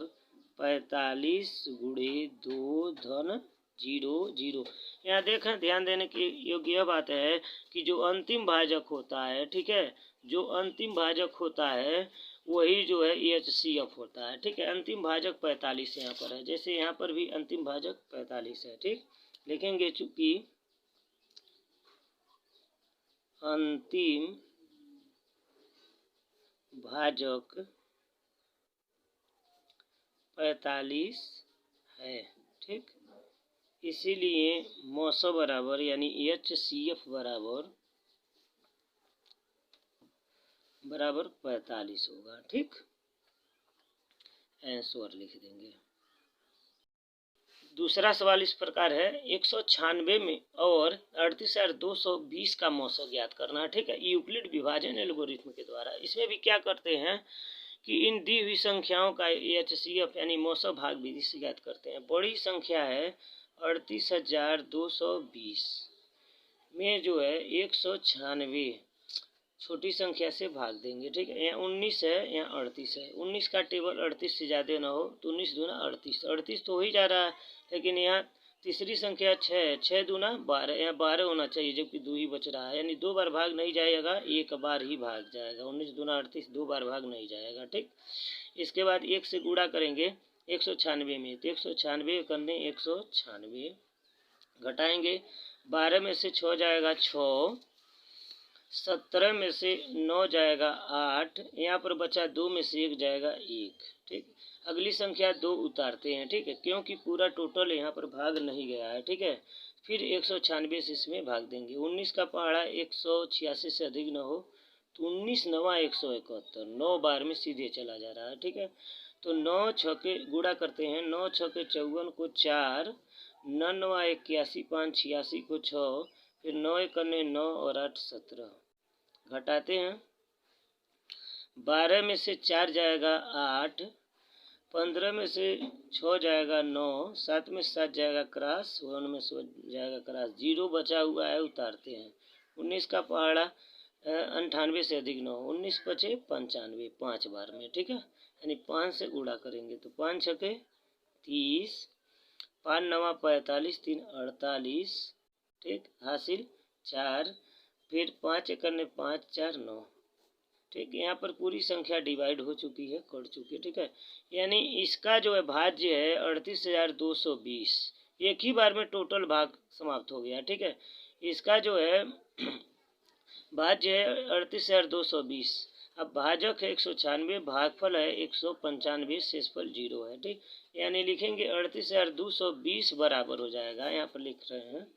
45 गुणे 2 धन 00। यहाँ देखें, ध्यान देने की योग्य यह बात है कि जो अंतिम भाजक होता है, ठीक है, जो अंतिम भाजक होता है वही जो है HCF होता है। ठीक है, अंतिम भाजक 45 यहाँ पर है, जैसे यहाँ पर भी अंतिम भाजक 45 है। ठीक, लिखेंगे चूंकि अंतिम भाजक 45 है। ठीक, इसीलिए मौसा बराबर यानी HCF बराबर 45 होगा। ठीक, आंसर लिख देंगे। दूसरा सवाल इस प्रकार है, 196 में और 38,220 का मौसा ज्ञात करना है। ठीक है, यूक्लिड विभाजन एल्गोरिथम के द्वारा। इसमें भी क्या करते हैं कि इन दी हुई संख्याओं का HCF यानी मौसा भाग विधि से ज्ञात करते हैं। बड़ी संख्या है 38,220 में जो है 196 छोटी संख्या से भाग देंगे। ठीक है, यहाँ 19 है, यहाँ 38 है। 19 का टेबल 38 से ज़्यादा ना हो तो 19 दूना 38, 38 तो हो ही जा रहा है, लेकिन यहाँ तीसरी संख्या 6 है, 6 दूना 12, यहाँ 12 होना चाहिए जबकि 2 ही बच रहा है, यानी 2 बार भाग नहीं जाएगा, एक बार ही भाग जाएगा। 19 दूना 38, 2 बार भाग नहीं जाएगा। ठीक, इसके बाद 1 से गुणा करेंगे 196 में, तो 196 करने 196 घटाएंगे, 12 में से 6 जाएगा 6, 17 में से 9 जाएगा 8, यहाँ पर बचा 2 में से 1 जाएगा 1। ठीक, अगली संख्या 2 उतारते हैं। ठीक है, क्योंकि पूरा टोटल यहाँ पर भाग नहीं गया है। ठीक है, फिर 196 से इसमें भाग देंगे। 19 का पहाड़ा 186 से अधिक न हो तो 19 नवा 171, 9 बार में सीधे चला जा रहा है। ठीक है, तो 9 छक्के गुणा करते हैं, 9 छक्के 54 को 4, 9 नवा 81, 5 86 को 6, फिर 9 करने 9 और 8 17 घटाते हैं, 12 में से 4 जाएगा 8, 15 में से 6 जाएगा 9, 7 में से 7 जाएगा क्रॉस, 1 में से जाएगा क्रॉस, 0 बचा हुआ है उतारते हैं। 19 का पहाड़ा 98 से अधिक 9, 19 बचे 95, 5 बार में। ठीक है, यानी 5 से गुणा करेंगे तो 5 छके 30, 5 नवा 45, 3 48। ठीक, हासिल 4, फिर 5 करने 5 4 9। ठीक, यहाँ पर पूरी संख्या डिवाइड हो चुकी है, कट चुकी है। ठीक है, यानी इसका जो है भाज्य है 38,220, एक ही बार में टोटल भाग समाप्त हो गया। ठीक है, इसका जो है भाज्य है 38,220। अब भाजक है 196, भागफल है 195, शेषफल 0 है। ठीक, यानी लिखेंगे 38,220 बराबर हो जाएगा, यहाँ पर लिख रहे हैं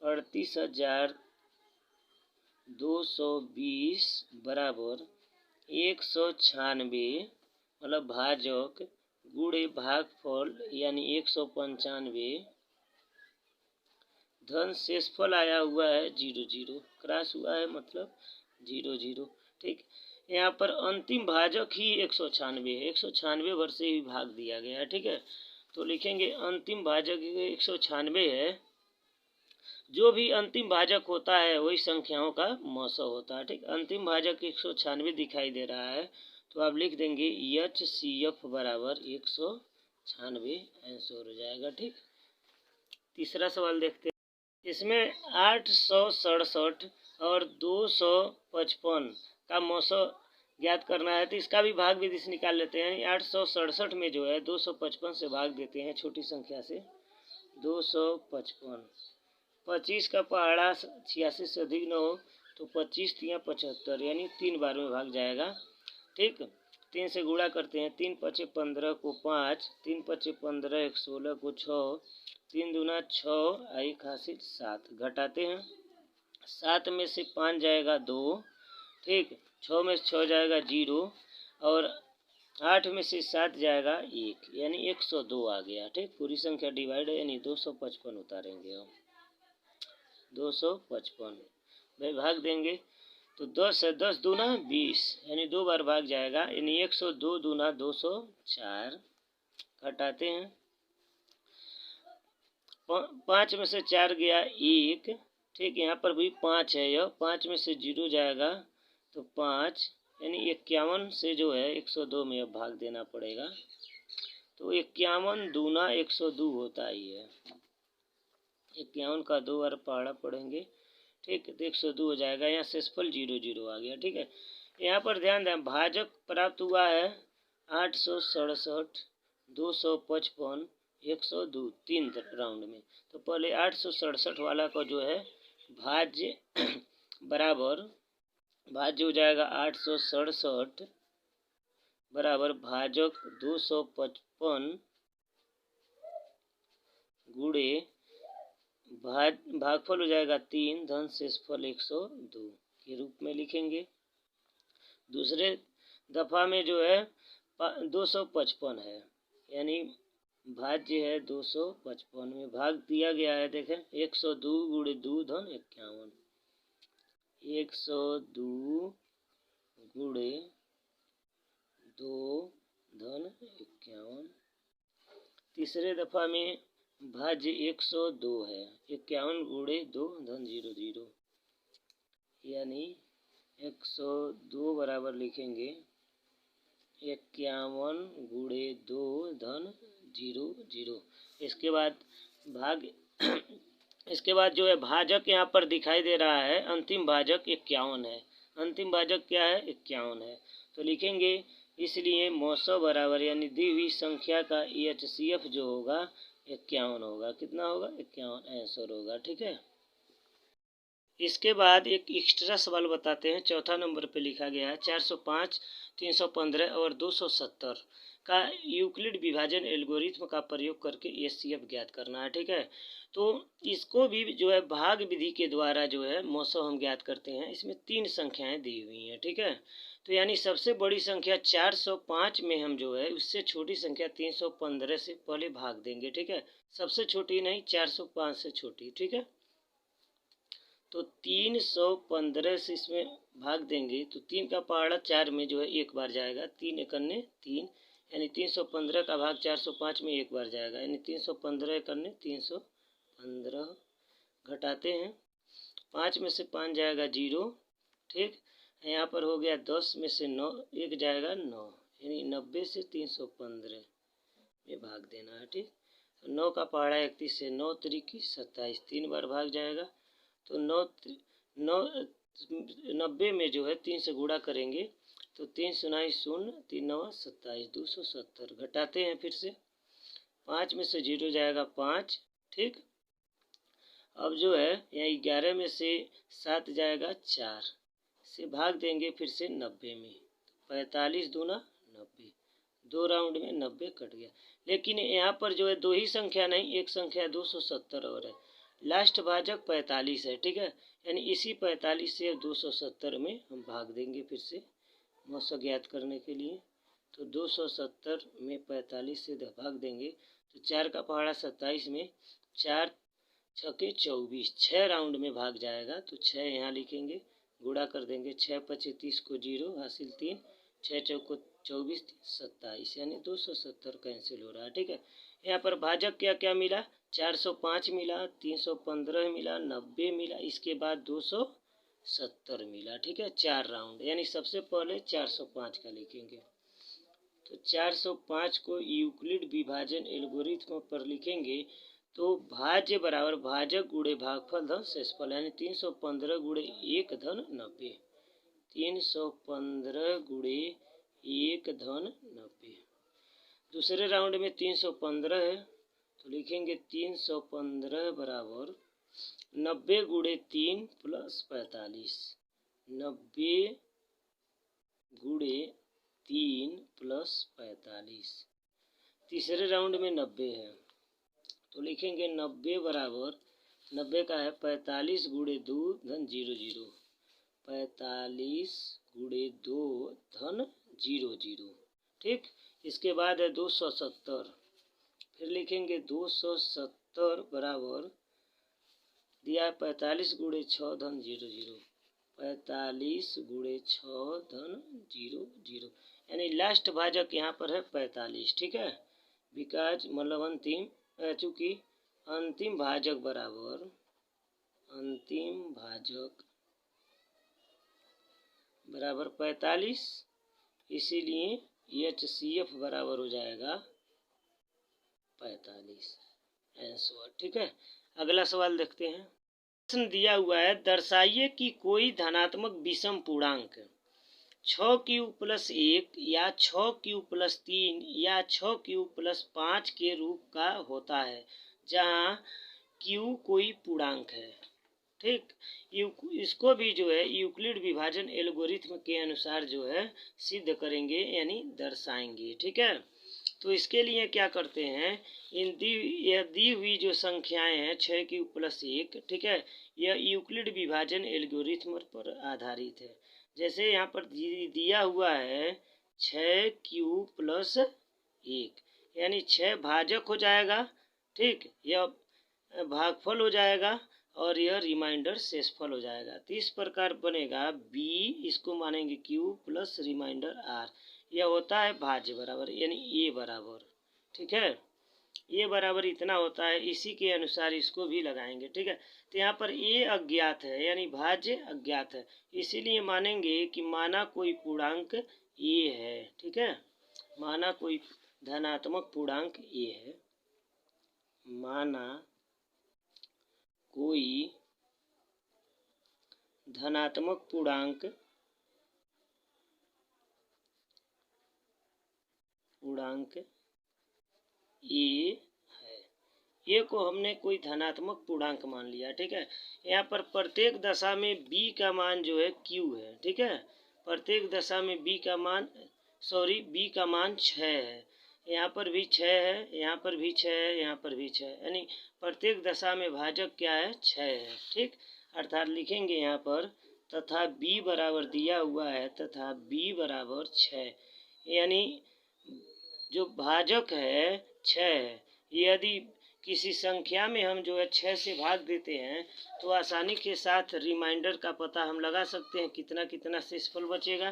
38,220 बराबर 196, मतलब भाजक गुणे भागफल यानी 195 धन शेषफल आया हुआ है 0 0, क्रॉस हुआ है मतलब 0 0। ठीक, यहाँ पर अंतिम भाजक ही 196 है, 196 भर से ही भाग दिया गया है। ठीक है, तो लिखेंगे अंतिम भाजक 196 है, जो भी अंतिम भाजक होता है वही संख्याओं का मौसम होता है। ठीक, अंतिम भाजक 196 दिखाई दे रहा है, तो आप लिख देंगे HCF बराबर 196 आंसर हो जाएगा। ठीक, तीसरा सवाल देखते हैं। इसमें 867 और 255 का मौसम ज्ञात करना है, तो इसका भी भाग विधि से निकाल लेते हैं। 867 में जो है 255 से भाग देते हैं, छोटी संख्या से 255, 25 का पहाड़ा 86 से अधिक न हो तो 25 3 75, यानी 3 बार में भाग जाएगा। ठीक, 3 से गुणा करते हैं, 3 पचे 15 को 5, 3 पचे 15, 1 16 को 6, 3 दूना 6, 1 हासिल 7 घटाते हैं, 7 में से 5 जाएगा 2। ठीक, 6 में से 6 जाएगा 0 और 8 में से 7 जाएगा 1, यानी 102 आ गया। ठीक, पूरी संख्या डिवाइड है, यानी 255 उतारेंगे हम, 255 भाई भाग देंगे तो 10 है, 10 दूना 20, यानी 2 बार भाग जाएगा, यानी 102 दूना 204 घटाते हैं, 5 में से 4 गया 1। ठीक, यहाँ पर भी 5 है, यह 5 में से 0 जाएगा तो 5, यानी 51 से जो है 102 में अब भाग देना पड़ेगा, तो 51 दूना 102 होता ही है, 51 का 2 बार पहाड़ा पढ़ेंगे। ठीक, तो 102 हो जाएगा, यहाँ शेषफल 0 0 आ गया। ठीक है, यहाँ पर ध्यान दें भाजक प्राप्त हुआ है 867, 255, 102, 3 राउंड में। तो पहले 867 वाला का जो है भाज्य बराबर भाज्य हो जाएगा 867 बराबर भाजक 255 गुणे भागफल हो जाएगा 3 धन शेषफल 102 के रूप में लिखेंगे। दूसरे दफा में जो है 255 है, यानी भाज्य है 255 में भाग दिया गया है। देखें 102 गुणे 2 धन 51, 102 गुणे 2 धन 51। तीसरे दफा में भाज्य 102 है। 51 गुणे 2 धन 0 0, यानी 102 बराबर लिखेंगे 51 गुणे 2 धन 0 0। इसके बाद भाग इसके बाद जो है भाजक यहाँ पर दिखाई दे रहा है, अंतिम भाजक 51 है। अंतिम भाजक क्या है? 51 है। तो लिखेंगे इसलिए 900 बराबर यानी दी हुई संख्या का HCF जो होगा 51 होगा। कितना होगा? 51 आंसर होगा। ठीक है। इसके बाद एक एक्स्ट्रा सवाल बताते हैं। चौथा नंबर पे लिखा गया है 405, 315 और 270 का यूक्लिड विभाजन एल्गोरिथ्म का प्रयोग करके HCF ज्ञात करना है। ठीक है। तो इसको भी जो है भाग विधि के द्वारा जो है 900 हम ज्ञात करते हैं। इसमें 3 संख्याएं दी हुई हैं। ठीक है। तो यानी सबसे बड़ी संख्या 405 में हम जो है उससे छोटी संख्या 315 से पहले भाग देंगे। ठीक है। सबसे छोटी नहीं, 405 से छोटी। ठीक है। तो 315 से इसमें भाग देंगे तो 3 का पहाड़ा 4 में जो है एक बार जाएगा। 3 एकन्ने 3, यानी 315 का भाग 405 में एक बार जाएगा, यानी 315 एकन्ने 315। घटाते हैं, 5 में से 5 जाएगा 0। ठीक। यहाँ पर हो गया 10 में से 9 एक जाएगा 9, यानी 90 से 315 में भाग देना है। ठीक। 9 का पहाड़ा 31 से 9 त्रिकी 27, 3 बार भाग जाएगा। तो 90 में जो है 3 से गुणा करेंगे तो 3 सुनाई 0, 3 9 27, 270। घटाते हैं फिर से, 5 में से 0 जाएगा 5। ठीक। अब जो है यहाँ 11 में से 7 जाएगा 4, से भाग देंगे फिर से 90 में। 45 दूना 90, 2 राउंड में 90 कट गया। लेकिन यहाँ पर जो है 2 ही संख्या नहीं, एक संख्या 270 और है। लास्ट भाजक 45 है। ठीक है। यानी इसी 45 से 270 में हम भाग देंगे फिर से 900 ज्ञात करने के लिए। तो 270 में 45 से भाग देंगे तो 4 का पहाड़ा 27 में 4 छके 24, 6 राउंड में भाग जाएगा। तो 6 यहाँ लिखेंगे, गुणा कर देंगे। 6 पचे 30 को 0 हासिल 3, 6 चौको 24, 27, यानी 270 कैंसिल हो रहा है। ठीक है। यहाँ पर भाजक क्या क्या मिला? 405 मिला, 315 मिला, 90 मिला, इसके बाद 270 मिला। ठीक है। 4 राउंड, यानी सबसे पहले 405 का लिखेंगे। तो 405 को यूक्लिड विभाजन एल्गोरिथ्म पर लिखेंगे तो भाज्य बराबर भाजक गुणे भागफल धन शेषफल, यानी 315 गुणे 1 धन 90, 315 गुणे 1 धन 90। दूसरे राउंड में 315 है तो लिखेंगे 315 बराबर 90 गुणे 3 प्लस 45, 90 गुणे 3 प्लस 45। तीसरे राउंड में 90 है तो लिखेंगे 90 बराबर 90 का है 45 गुणे 2 धन 0 0, 45 गुणे 2 धन 0 0। ठीक। इसके बाद है 270, फिर लिखेंगे 270 बराबर दिया 45 गुणे 6 धन 0 0, 45 गुणे 6 धन 0 0, यानी लास्ट भाजक यहाँ पर है 45। ठीक है। बिकॉज मतलब अंतिम, चूँकि अंतिम भाजक बराबर अंतिम भाजक बराबर 45, इसीलिए HCF बराबर हो जाएगा 45 आंसर। ठीक है। अगला सवाल देखते हैं। प्रश्न दिया हुआ है, दर्शाइए कि कोई धनात्मक विषम पूर्णांक 6³+1 या 6³+3 या 6³+5 के रूप का होता है जहाँ Q कोई पूर्णांक है। ठीक। इसको भी जो है यूक्लिड विभाजन एल्गोरिथ्म के अनुसार जो है सिद्ध करेंगे, यानी दर्शाएंगे। ठीक है। तो इसके लिए क्या करते हैं, यह दी हुई जो संख्याएं हैं 6³+1, ठीक है, यह यूक्लिड विभाजन एल्गोरिथ्म पर आधारित है। जैसे यहाँ पर दिया हुआ है 6³+1, यानी 6 भाजक हो जाएगा। ठीक। यह भागफल हो जाएगा और यह रिमाइंडर शेषफल हो जाएगा। तो इस प्रकार बनेगा B, इसको मानेंगे Q प्लस रिमाइंडर R, यह होता है भाज्य बराबर, यानी A बराबर। ठीक है। ए बराबर इतना होता है, इसी के अनुसार इसको भी लगाएंगे। ठीक है, तो यहाँ पर ए अज्ञात है यानी भाज्य अज्ञात है, इसीलिए मानेंगे कि माना कोई पूर्णांक ए है। ठीक है, माना कोई धनात्मक पूर्णांक ए है, माना कोई धनात्मक पूर्णांक ए है। ए को हमने कोई धनात्मक पूर्णांक मान लिया। ठीक है, यहाँ पर प्रत्येक दशा में बी का मान जो है क्यू है। ठीक है, प्रत्येक दशा में बी का मान बी का मान 6 है। यहाँ पर भी 6 है, यहाँ पर भी 6 है, यहाँ पर भी 6 है, यानी प्रत्येक दशा में भाजक क्या है, 6 है। ठीक, अर्थात लिखेंगे यहाँ पर तथा b बराबर दिया हुआ है, तथा b बराबर 6, यानी जो भाजक है 6 है। यदि किसी संख्या में हम जो है 6 से भाग देते हैं तो आसानी के साथ रिमाइंडर का पता हम लगा सकते हैं, कितना कितना शेषफल बचेगा।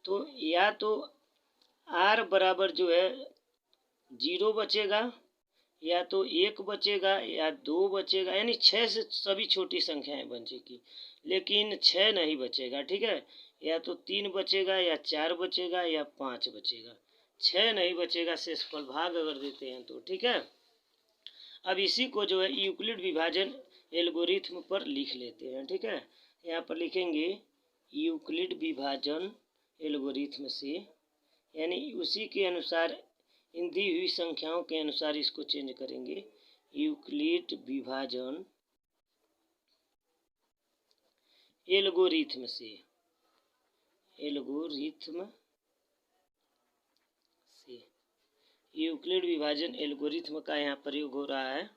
तो या तो r बराबर जो है 0 बचेगा, या तो 1 बचेगा, या 2 बचेगा, यानी 6 से सभी छोटी संख्याएं बचेगी, लेकिन 6 नहीं बचेगा। ठीक है, या तो 3 बचेगा, या 4 बचेगा, या 5 बचेगा, 6 नहीं बचेगा शेषफल भाग अगर देते हैं तो। ठीक है, अब इसी को जो है यूक्लिड विभाजन एल्गोरिथ्म पर लिख लेते हैं। ठीक है, यहाँ पर लिखेंगे यूक्लिड विभाजन एल्गोरिथ्म से, यानी उसी के अनुसार इन दी हुई संख्याओं के अनुसार इसको चेंज करेंगे। यूक्लिड विभाजन एल्गोरिथ्म से, यूक्लिड विभाजन एल्गोरिथ्म का यहाँ प्रयोग हो रहा है।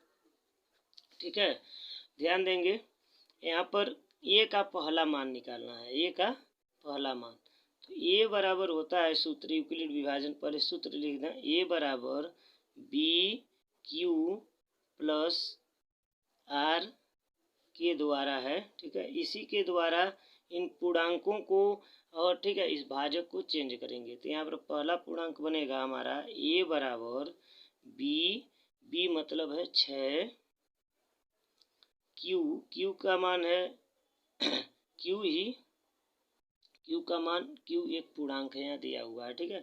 ठीक है, ध्यान देंगे यहाँ पर ए का पहला मान निकालना है, ए का पहला मान। तो ए बराबर होता है सूत्र यूक्लिड विभाजन पर सूत्र लिखना, ए बराबर बी क्यू प्लस आर के द्वारा है। ठीक है, इसी के द्वारा इन पूर्णांकों को और ठीक है इस भाजक को चेंज करेंगे। तो यहाँ पर पहला पूर्णांक बनेगा हमारा ए बराबर बी मतलब है 6, क्यू का मान है क्यू एक पूर्णांक है यहाँ दिया हुआ है। ठीक है,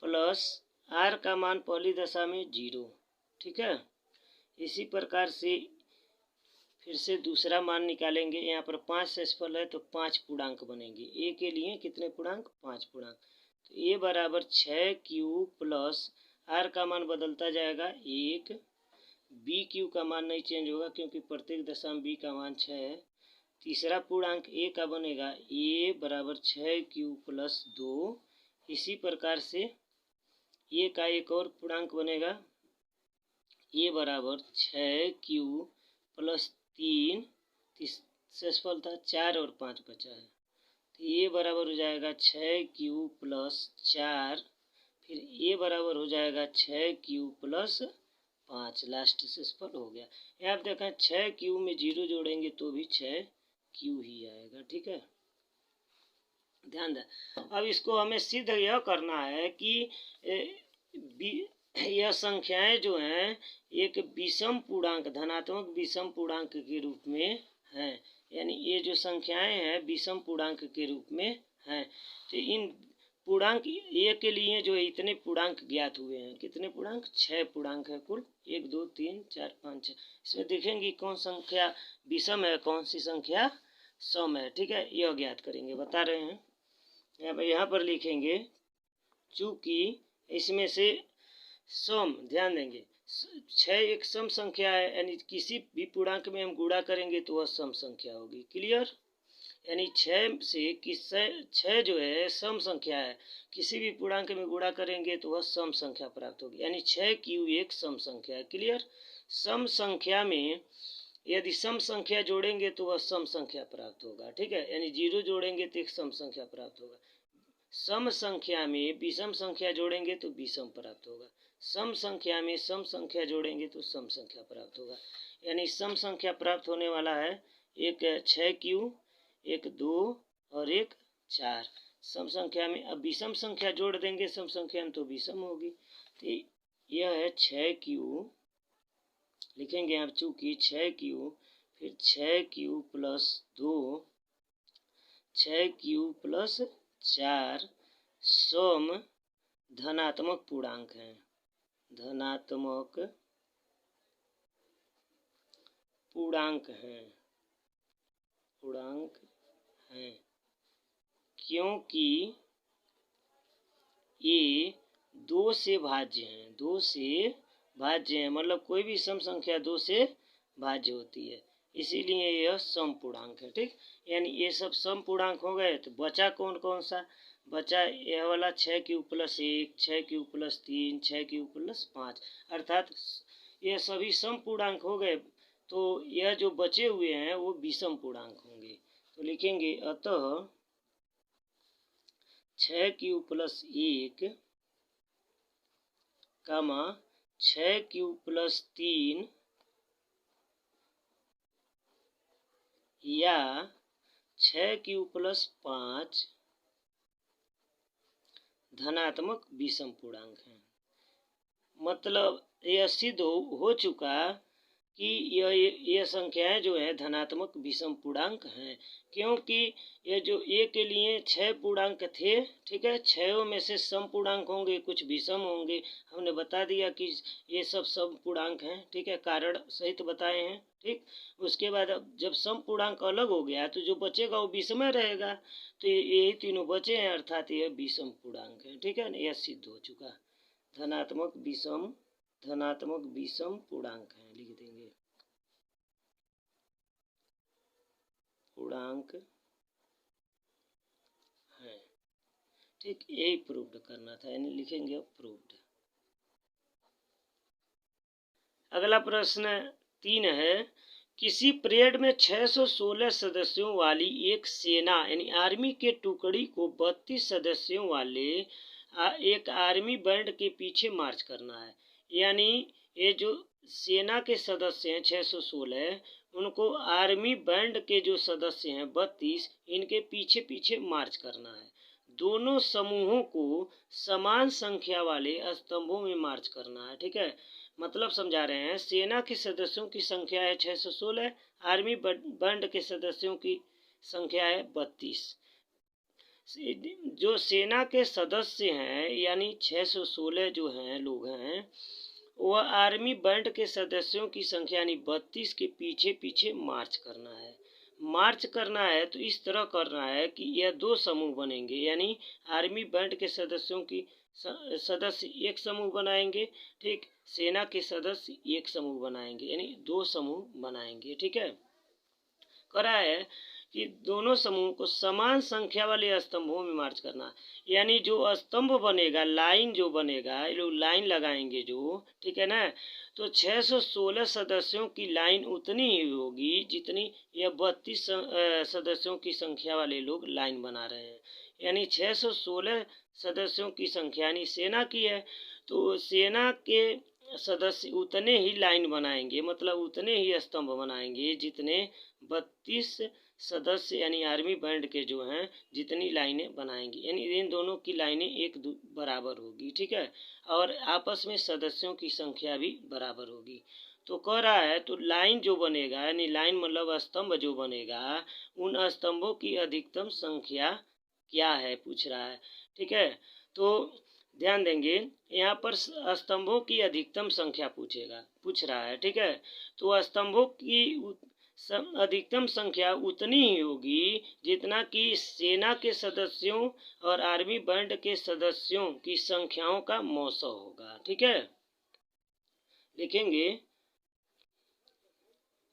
प्लस आर का मान पहली दशा में 0। ठीक है, इसी प्रकार से फिर से दूसरा मान निकालेंगे। यहाँ पर 5 शेषफल है तो 5 पूर्णांक बनेंगे। ए के लिए कितने पूर्णांक, 5 पूर्णांक। तो ए बराबर 6 क्यू प्लस आर का मान बदलता जाएगा 1, बी क्यू का मान नहीं चेंज होगा क्योंकि प्रत्येक दशा में बी का मान 6 है। तीसरा पूर्णांक ए का बनेगा ए बराबर 6 क्यू प्लस 2। इसी प्रकार से ए का एक और पूर्णांक बनेगा ए बराबर 6 क्यू प्लस 3, शेषफल था 4 और 5 बचा है। तो ए बराबर हो जाएगा 6 क्यू प्लस 4, फिर ए बराबर हो जाएगा 6 क्यू प्लस 5, लास्ट शेषफल हो गया। यहाँ आप देखें 6 क्यू में 0 जोड़ेंगे तो भी 6 क्यू ही आएगा। ठीक है, ध्यान दें। अब इसको हमें सिद्ध यह करना है कि यह संख्याएं जो हैं एक विषम पूर्णांक, धनात्मक विषम पूर्णांक के रूप में हैं, यानी ये जो संख्याएं हैं विषम पूर्णांक के रूप में हैं। तो इन पूर्णांक ए के लिए जो है इतने पूर्णांक ज्ञात हुए हैं, कितने पूर्णांक, 6 पूर्णांक है कुल, 1 2 3 4 5 6। इसमें देखेंगे कौन संख्या विषम है, कौन सी संख्या सम है। ठीक है, यह ज्ञात करेंगे, बता रहे हैं। यहाँ पर लिखेंगे चूंकि इसमें से सम, ध्यान देंगे 6 एक सम संख्या है, यानी किसी भी पूर्णांक में हम गुणा करेंगे तो वह सम संख्या होगी। क्लियर, यानी 6 जो है सम संख्या है, किसी भी पूर्णांक में गुणा करेंगे तो वह सम संख्या प्राप्त होगी, यानी 6 क्यू एक सम संख्या है। क्लियर, सम संख्या में यदि सम संख्या जोड़ेंगे तो वह सम संख्या प्राप्त होगा। ठीक है, यानी 0 जोड़ेंगे तो एक सम संख्या प्राप्त होगा। सम संख्या में विषम संख्या जोड़ेंगे तो विषम प्राप्त होगा, सम संख्या में सम संख्या जोड़ेंगे तो सम संख्या प्राप्त होगा। यानी सम संख्या प्राप्त होने वाला है एक 6 क्यू, एक 2 और एक 4। सम संख्या में अब विषम संख्या जोड़ देंगे सम संख्या में तो विषम होगी। तो यह है 6Q, लिखेंगे आप चूँकि 6Q, फिर 6Q प्लस 2, 6Q प्लस 4 सम धनात्मक पूर्णांक हैं, धनात्मक पूर्णांक हैं, क्योंकि ये 2 से भाज्य हैं, 2 से भाज्य हैं, मतलब कोई भी सम संख्या 2 से भाज्य होती है, इसीलिए यह सम पूर्णांक है। ठीक, यानी ये सब सम पूर्णांक हो गए। तो बचा कौन कौन सा? बचा यह वाला 6Q plus 1, 6Q plus 3, 6Q plus 5, अर्थात ये सभी सम पूर्णांक हो गए। तो यह जो बचे हुए हैं वो विषम पूर्णांक होंगे। तो लिखेंगे अतः 6Q प्लस 1, 6Q प्लस 3 या 6Q प्लस 5 धनात्मक विषम पूर्णांक हैं। मतलब यह सिद्ध हो चुका कि यह संख्याएं जो है धनात्मक विषम पूर्णांक हैं, क्योंकि ये जो ए के लिए 6 पूर्णांक थे, ठीक है, 6 में से सम पूर्णांक होंगे, कुछ विषम होंगे। हमने बता दिया कि ये सब सम पूर्णांक हैं, ठीक है, कारण सहित बताए हैं। ठीक, उसके बाद जब सम पूर्णांक अलग हो गया तो जो बचेगा वो विषम रहेगा। तो यही तीनों बचे हैं, अर्थात यह विषम पूर्णांक है। ठीक है, यह सिद्ध हो चुका, धनात्मक विषम पूर्णांक है, लिख देंगे पूर्णांक है। ठीक, यही प्रूव्ड करना था, यानी लिखेंगे प्रूव्ड। अगला प्रश्न 3 है, किसी परेड में 616 सदस्यों वाली एक सेना यानी आर्मी के टुकड़ी को 32 सदस्यों वाले एक आर्मी बैंड के पीछे मार्च करना है। यानी ये जो सेना के सदस्य हैं 616, उनको आर्मी बैंड के जो सदस्य हैं 32, इनके पीछे पीछे मार्च करना है। दोनों समूहों को समान संख्या वाले स्तंभों में मार्च करना है। ठीक है, मतलब समझा रहे हैं, सेना के सदस्यों की संख्या है 616, आर्मी बैंड के सदस्यों की संख्या है 32। जो सेना के सदस्य हैं यानी 616 जो हैं लोग हैं, वह आर्मी बैंड के सदस्यों की संख्या यानी 32 के पीछे पीछे मार्च करना है। मार्च करना है तो इस तरह करना है कि यह 2 समूह बनेंगे, यानी आर्मी बैंड के सदस्यों की सदस्य एक समूह बनाएंगे, ठीक, सेना के सदस्य एक समूह बनाएंगे, यानी 2 समूह बनाएंगे। ठीक है, करा है कि दोनों समूह को समान संख्या वाले स्तंभों में मार्च करना, यानी जो स्तंभ बनेगा, लाइन जो बनेगा, ये लोग लाइन लगाएंगे जो, ठीक है ना, तो 616 सदस्यों की लाइन उतनी ही होगी जितनी यह 32 सदस्यों की संख्या वाले लोग लाइन बना रहे हैं। यानी 616 सदस्यों की संख्या यानी सेना की है, तो सेना के सदस्य उतने ही लाइन बनाएंगे, मतलब उतने ही स्तंभ बनाएंगे जितने 32 सदस्य यानी आर्मी बैंड के जो हैं जितनी लाइनें बनाएंगी, यानी इन दोनों की लाइनें एक बराबर होगी। ठीक है, और आपस में सदस्यों की संख्या भी बराबर होगी। तो कह रहा है, तो लाइन जो बनेगा यानी लाइन मतलब स्तंभ जो बनेगा, उन स्तंभों की अधिकतम संख्या क्या है पूछ रहा है। ठीक है, तो ध्यान देंगे, यहाँ पर स्तंभों की अधिकतम संख्या पूछ रहा है। ठीक है, तो स्तंभों की अधिकतम संख्या उतनी ही होगी जितना कि सेना के सदस्यों और आर्मी बैंड के सदस्यों की संख्याओं का मौसम होगा। ठीक है, लिखेंगे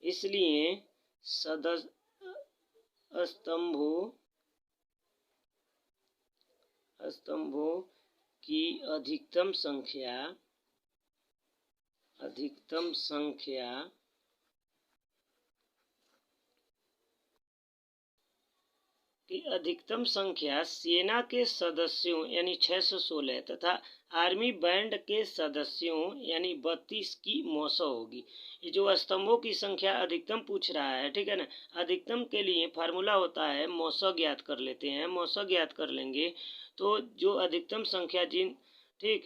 इसलिए स्तंभों की अधिकतम संख्या सेना के सदस्यों यानी 616 तथा आर्मी बैंड के सदस्यों यानी 32 की मौसम होगी। ये जो स्तंभों की संख्या अधिकतम पूछ रहा है, ठीक है ना, अधिकतम के लिए फार्मूला होता है, मौसम ज्ञात कर लेते हैं। मौसम ज्ञात कर लेंगे तो जो अधिकतम संख्या ठीक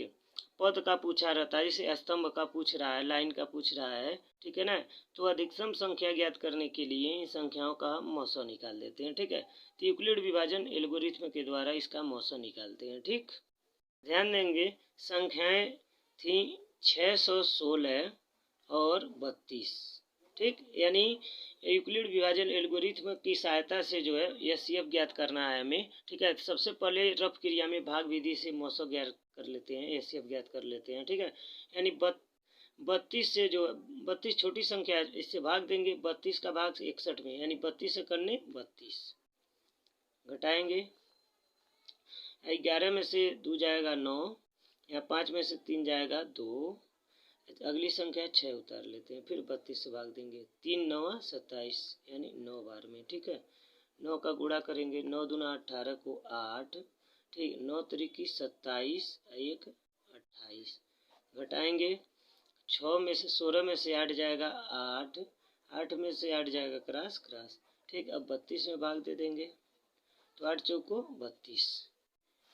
पद का पूछा रहता है, जैसे स्तंभ का पूछ रहा है, लाइन का पूछ रहा है, ठीक है ना, तो अधिकतम संख्या ज्ञात करने के लिए इन संख्याओं का हम मौसा निकाल देते हैं, ठीक है। तो यूक्लिड विभाजन एल्गोरिथ्म के द्वारा इसका मौसा निकालते हैं, ठीक। ध्यान देंगे, संख्याएं थी 616 और 32, ठीक। यानी यूक्लिड विभाजन एल्गोरिथ्म की सहायता से जो है एचसीएफ ज्ञात करना है हमें, ठीक है। सबसे पहले रफ क्रिया में भाग विधि से मौसा ज्ञात कर लेते हैं, एचसीएफ ज्ञात कर लेते हैं, ठीक है। यानी 32 से जो 32 छोटी संख्या है, इससे भाग देंगे, 32 का भाग 61 में, यानी 32 से करने 32, घटाएंगे, 11 में से 2 जाएगा 9, या 5 में से 3 जाएगा 2, अगली संख्या 6 उतार लेते हैं, फिर 32 से भाग देंगे, 3 9 27, यानी 9 बार में, ठीक है। 9 का गुणा करेंगे, 9 दूना 18 को 8, ठीक, 9 त्रिकी 27, 1 28, घटाएंगे, 6 में से 16 में से 8 जाएगा 8, 8 में से 8 जाएगा क्रॉस, ठीक। अब 32 में भाग दे देंगे, तो 8 चौको 32,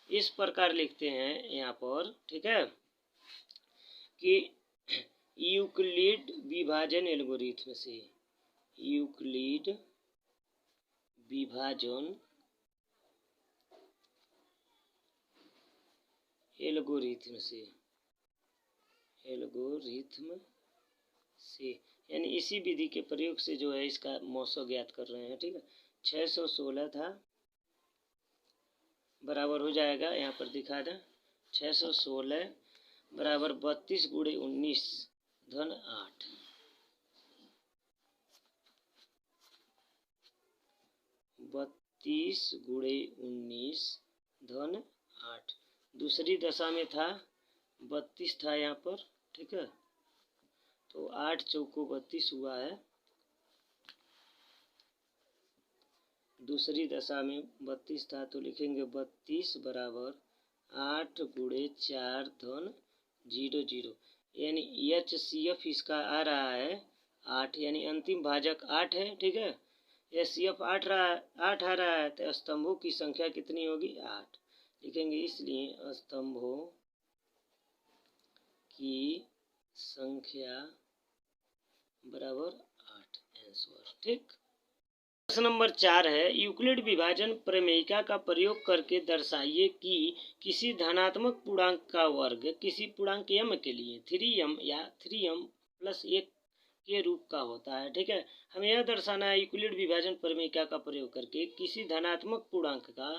इस प्रकार लिखते हैं यहाँ पर, ठीक है, कि यूक्लिड विभाजन एल्गोरिथ्म से, यूक्लिड विभाजन एल्गोरिथ्म से यानी इसी विधि के प्रयोग से जो है इसका मौसा ज्ञात कर रहे हैं, ठीक है। 616 था, बराबर हो जाएगा, यहाँ पर दिखा दें, 616 बराबर 32 गुणे 19 धन 8, 32 गुणे 19 धन 8, दूसरी दशा में था 32 था यहाँ पर, ठीक है। तो 8 चौको 32 हुआ है, दूसरी दशा में 32 था, तो लिखेंगे 32 बराबर 8 गुणे 4 धन 00, यानी एचसीएफ इसका आ रहा है 8, यानी अंतिम भाजक 8 है, ठीक है। एचसीएफ 8 आ रहा है, तो स्तंभों की संख्या कितनी होगी 8, लिखेंगे, इसलिए स्तंभों की संख्या बराबर 8, आंसर, ठीक। प्रश्न नंबर 4 है, यूक्लिड विभाजन प्रमेयिका का प्रयोग करके दर्शाइए कि किसी धनात्मक पूर्णांक का वर्ग किसी पूर्णांक m के लिए 3m या 3m + 1 के रूप का होता है, ठीक है। हमें यह दर्शाना है यूक्लिड विभाजन प्रमेयिका का प्रयोग करके किसी धनात्मक पूर्णांक का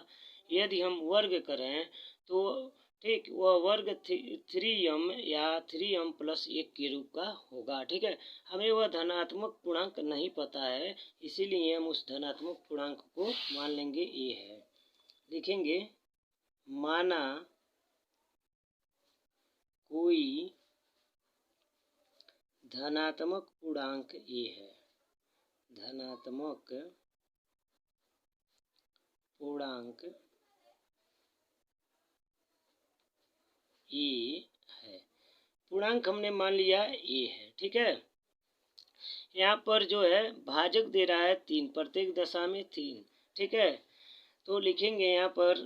यदि हम वर्ग करें तो, ठीक, वह वर्ग 3m या 3m + 1 के रूप का होगा, ठीक है। हमें वह धनात्मक पूर्णांक नहीं पता है, इसीलिए हम उस धनात्मक पूर्णांक को मान लेंगे a है, लिखेंगे, माना कोई धनात्मक पूर्णांक a है, धनात्मक पूर्णांक a है, पूर्णांक हमने मान लिया a है, ठीक है। यहाँ पर जो है भाजक दे रहा है 3, प्रत्येक दशा में 3, ठीक है। तो लिखेंगे यहाँ पर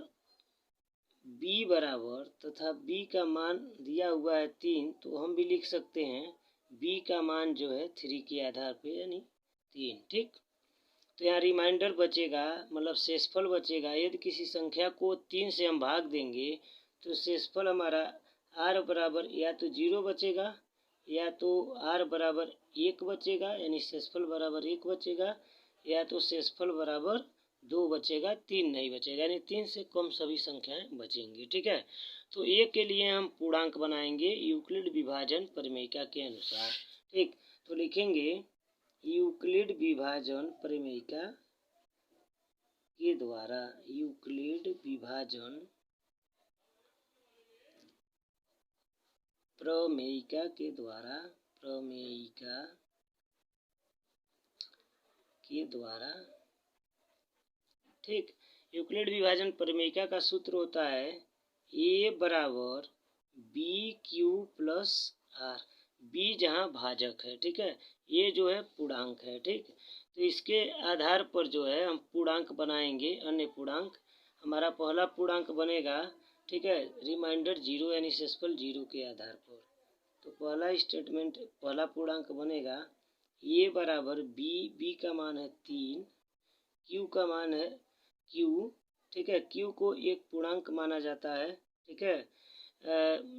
b बराबर, तथा b का मान दिया हुआ है 3, तो हम भी लिख सकते हैं b का मान जो है 3 के आधार पे, यानी 3, ठीक। तो यहाँ रिमाइंडर बचेगा, मतलब शेषफल बचेगा, यदि किसी संख्या को 3 से हम भाग देंगे तो शेषफल हमारा r बराबर या तो 0 बचेगा, या तो r बराबर 1 बचेगा, यानी शेषफल बराबर 1 बचेगा, या तो शेषफल बराबर 2 बचेगा, 3 नहीं बचेगा, यानी 3 से कम सभी संख्याएं बचेंगी, ठीक है। तो a के लिए हम पूर्णांक बनाएंगे यूक्लिड विभाजन प्रमेयिका के अनुसार, ठीक। तो लिखेंगे, यूक्लिड विभाजन प्रमेयिका के द्वारा, यूक्लिड विभाजन प्रमेयिका के द्वारा, प्रमेयिका के द्वारा, ठीक। यूक्लिड विभाजन प्रमेयिका का सूत्र होता है a बराबर BQ + R, b जहाँ भाजक है, ठीक है, ये जो है पूर्णांक है, ठीक। तो इसके आधार पर जो है हम पूर्णांक बनाएंगे, अन्य पूर्णांक। हमारा पहला पूर्णांक बनेगा ठीक है, रिमाइंडर जीरो यानी शेषफल जीरो के आधार पर। तो पहला स्टेटमेंट, पहला पूर्णांक बनेगा ए बराबर बी, बी का मान है 3, क्यू का मान है क्यू, ठीक है, क्यू को एक पूर्णांक माना जाता है, ठीक है,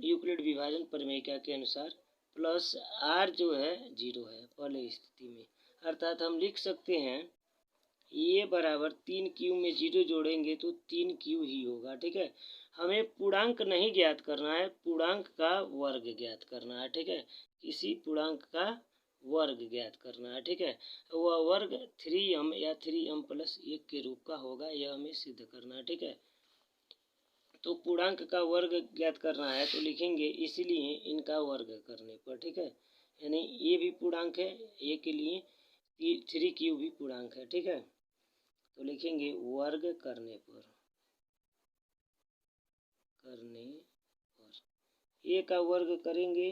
यूक्लिड विभाजन प्रमेय के अनुसार, प्लस आर जो है जीरो है पहले स्थिति में। अर्थात हम लिख सकते हैं ए बराबर 3 क्यू में जीरो जोड़ेंगे तो 3 क्यू ही होगा, ठीक है। हमें पूर्णांक नहीं ज्ञात करना है, पूर्णांक का वर्ग ज्ञात करना है, ठीक है, किसी पूर्णांक का वर्ग ज्ञात करना है, ठीक है। वह वर्ग 3m या 3m+1 के रूप का होगा, यह हमें सिद्ध करना है, ठीक है। तो पूर्णांक का वर्ग ज्ञात करना है तो लिखेंगे इसीलिए इनका वर्ग करने पर, ठीक है, यानी ये भी पूर्णांक है, ए के लिए 3 क्यू भी पूर्णांक है, ठीक है। तो लिखेंगे वर्ग करने पर ए का वर्ग करेंगे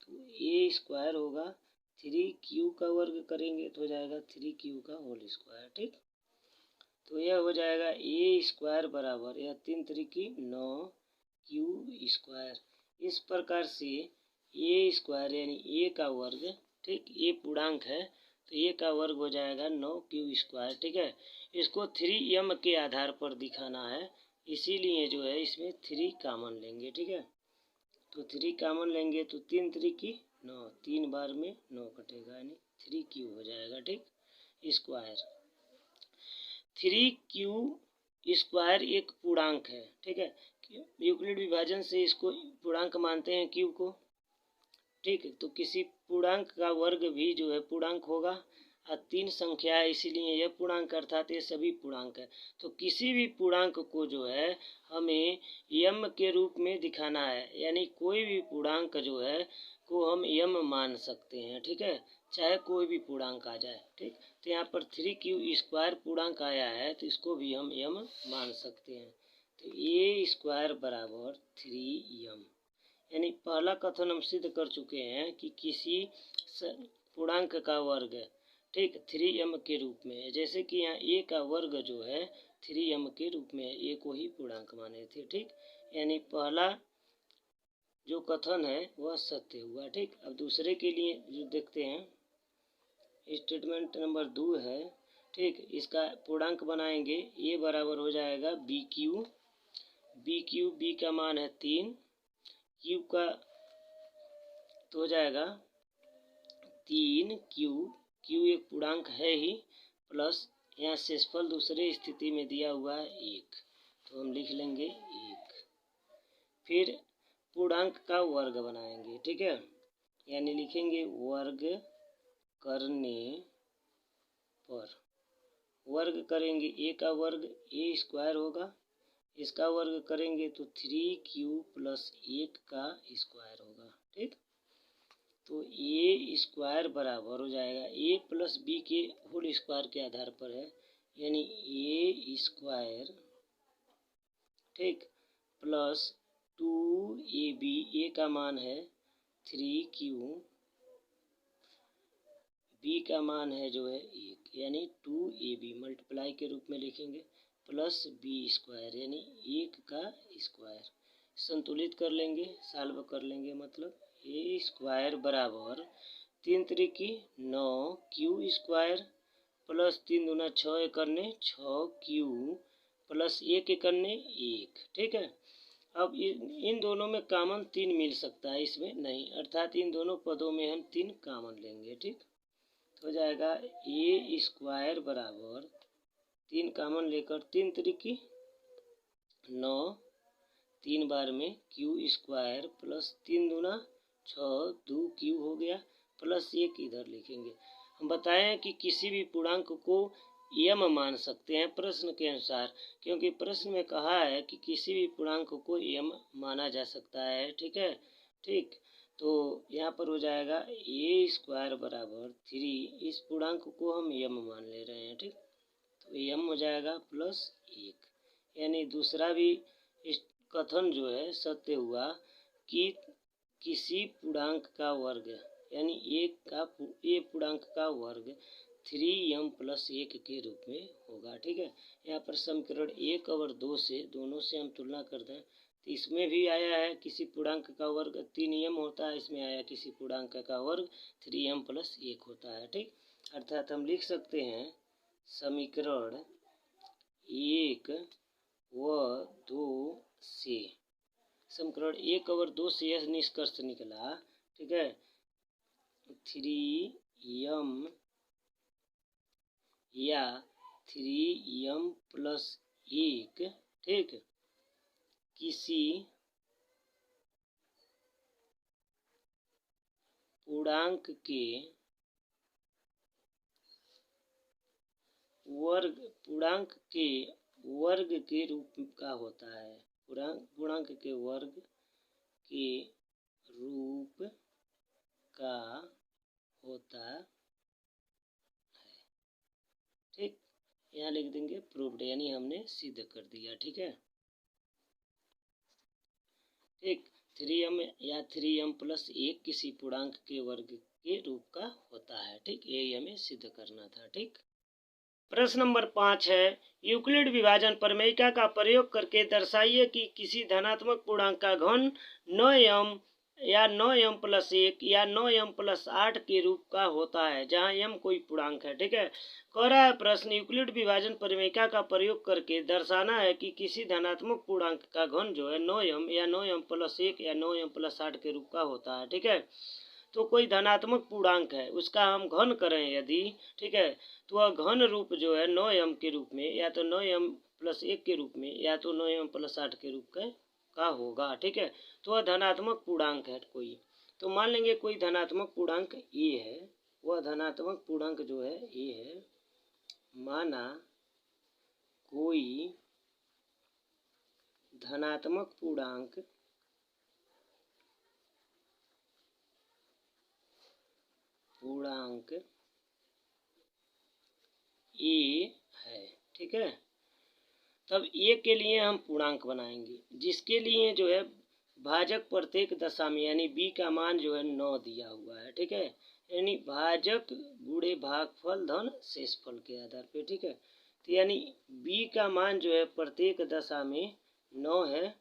तो ए स्क्वायर होगा, 3 क्यू का वर्ग करेंगे तो हो जाएगा 3 क्यू का होल स्क्वायर, ठीक। तो यह हो जाएगा ए स्क्वायर बराबर, यह 3×3 9 क्यू स्क्वायर। इस प्रकार से ए स्क्वायर यानी ए का वर्ग, ठीक, ए पूर्णांक है तो ए का वर्ग हो जाएगा 9 क्यू स्क्वायर, ठीक है। इसको 3m के आधार पर दिखाना है, इसीलिए जो है इसमें 3 कॉमन लेंगे, ठीक है। तो 3 कॉमन लेंगे तो 3×3 9, 3 बार में 9 कटेगा यानी 3 क्यू हो जाएगा, ठीक, स्क्वायर। 3 क्यू स्क्वायर एक पूर्णांक है, ठीक है, यूक्लिड विभाजन से इसको पूर्णांक मानते हैं क्यू को, ठीक है। तो किसी पूर्णांक का वर्ग भी जो है पूर्णांक होगा, और 3 संख्या है इसीलिए यह पूर्णांक, अर्थात ये सभी पूर्णांक है। तो किसी भी पूर्णांक को जो है हमें यम के रूप में दिखाना है, यानी कोई भी पूर्णांक जो है को हम यम मान सकते हैं, ठीक है, चाहे कोई भी पूर्णांक आ जाए, ठीक। तो यहाँ पर 3 क्यू स्क्वायर पूर्णांक आया है तो इसको भी हम यम मान सकते हैं। तो ए स्क्वायर बराबर 3m, यानी पहला कथन हम सिद्ध कर चुके हैं कि किसी पूर्णांक का वर्ग, ठीक, 3m के रूप में है। जैसे कि यहाँ ए का वर्ग जो है 3m के रूप में है, ए को ही पूर्णांक माने थे, ठीक, यानी पहला जो कथन है वह सत्य हुआ, ठीक। अब दूसरे के लिए जो देखते हैं, स्टेटमेंट नंबर 2 है, ठीक, इसका पूर्णांक बनाएंगे, ए बराबर हो जाएगा बी क्यू, बी का मान है 3, क्यू का तो हो जाएगा 3 क्यू, क्यू एक पूर्णांक है ही, प्लस यहाँ शेषफल दूसरे स्थिति में दिया हुआ है 1, तो हम लिख लेंगे 1। फिर पूर्णांक का वर्ग बनाएंगे, ठीक है, यानी लिखेंगे वर्ग करने पर, वर्ग करेंगे ए का वर्ग ए स्क्वायर होगा, इसका वर्ग करेंगे तो 3q+1 का स्क्वायर होगा, ठीक। तो ए स्क्वायर बराबर हो जाएगा ए प्लस बी के होल स्क्वायर के आधार पर है, यानी ए स्क्वायर, ठीक, प्लस 2ab, ए का मान है 3q, बी का मान है जो है 1, यानी 2ab मल्टीप्लाई के रूप में लिखेंगे, प्लस बी स्क्वायर यानी 1 का स्क्वायर, संतुलित कर लेंगे, सॉल्व कर लेंगे, मतलब ए स्क्वायर बराबर 3×3 क्यू स्क्वायर, प्लस 3 दूना 6 एकड़ने 6 क्यू, प्लस 1 एकड़ने 1, ठीक है। अब इन दोनों में कॉमन 3 मिल सकता है, इसमें नहीं, अर्थात इन दोनों पदों में हम 3 कॉमन लेंगे, ठीक। हो जाएगा ए स्क्वायर बराबर 3 कॉमन लेकर 3×3 9, 3 बार में क्यू स्क्वायर, प्लस 3 दूना 6, 2 क्यू हो गया, प्लस 1 इधर लिखेंगे। हम बताएं कि किसी भी पूर्णांक को यम मान सकते हैं प्रश्न के अनुसार, क्योंकि प्रश्न में कहा है कि किसी भी पूर्णांक को यम माना जा सकता है, ठीक है, ठीक। तो यहाँ पर हो जाएगा ए स्क्वायर बराबर 3, इस पूर्णांक को हम यम मान ले रहे हैं, ठीक। तो यम हो जाएगा प्लस 1, यानी दूसरा भी इस कथन जो है सत्य हुआ कि किसी पूर्णांक का वर्ग, यानी ए पूर्णांक का वर्ग 3m+1 के रूप में होगा, ठीक है। यहाँ पर समीकरण 1 और 2 से, दोनों से हम तुलना कर दें तो इसमें भी आया है किसी पूर्णांक का वर्ग 3m होता है, इसमें आया किसी पूर्णांक का वर्ग 3m + 1 होता है। ठीक, अर्थात हम लिख सकते हैं समीकरण 1 व 2 से, समीकरण 1 और 2 से यह निष्कर्ष निकला, ठीक है, 3m या 3m + 1, ठीक, किसी पूर्णांक के वर्ग के रूप का होता है, पूर्णांक के वर्ग के रूप का होता है। ठीक, यहाँ लिख देंगे प्रूव्ड, यानी हमने सिद्ध कर दिया। ठीक है, ठीक, 3m या 3m + 1 किसी पूर्णांक के वर्ग के रूप का होता है। ठीक, यही हमें सिद्ध करना था। ठीक, प्रश्न नंबर 5 है, यूक्लिड विभाजन प्रमेयिका का प्रयोग करके दर्शाइए कि किसी धनात्मक पूर्णांक का घन 9m या 9m + 1 या 9m + 8 के रूप का होता है, जहां m कोई पूर्णांक है। ठीक है, कह रहा है प्रश्न, यूक्लिड विभाजन प्रमेयिका का प्रयोग करके दर्शाना है कि किसी धनात्मक पूर्णांक का घन जो है 9m या 9m + 1 या 9m + 8 के रूप का होता है। ठीक है, तो कोई धनात्मक पूर्णांक है, उसका हम घन करें यदि, ठीक है, तो वह घन रूप जो है 9m के रूप में, या तो 9m + 1 के रूप में, या तो 9m + 8 के रूप का होगा। ठीक है, तो वह धनात्मक पूर्णांक है कोई। तो मान लेंगे कोई धनात्मक पूर्णांक ए है, वह धनात्मक पूर्णांक जो है ए है, माना कोई धनात्मक पूर्णांक ए है। ठीक है, तब ए के लिए हम पूर्णांक बनाएंगे, जिसके लिए जो है भाजक प्रत्येक दशा में, यानी b का मान जो है 9 दिया हुआ है। ठीक है, यानी भाजक गुणे भागफल धन शेषफल के आधार पे। ठीक है, तो यानी b का मान जो है प्रत्येक दशा में 9 है।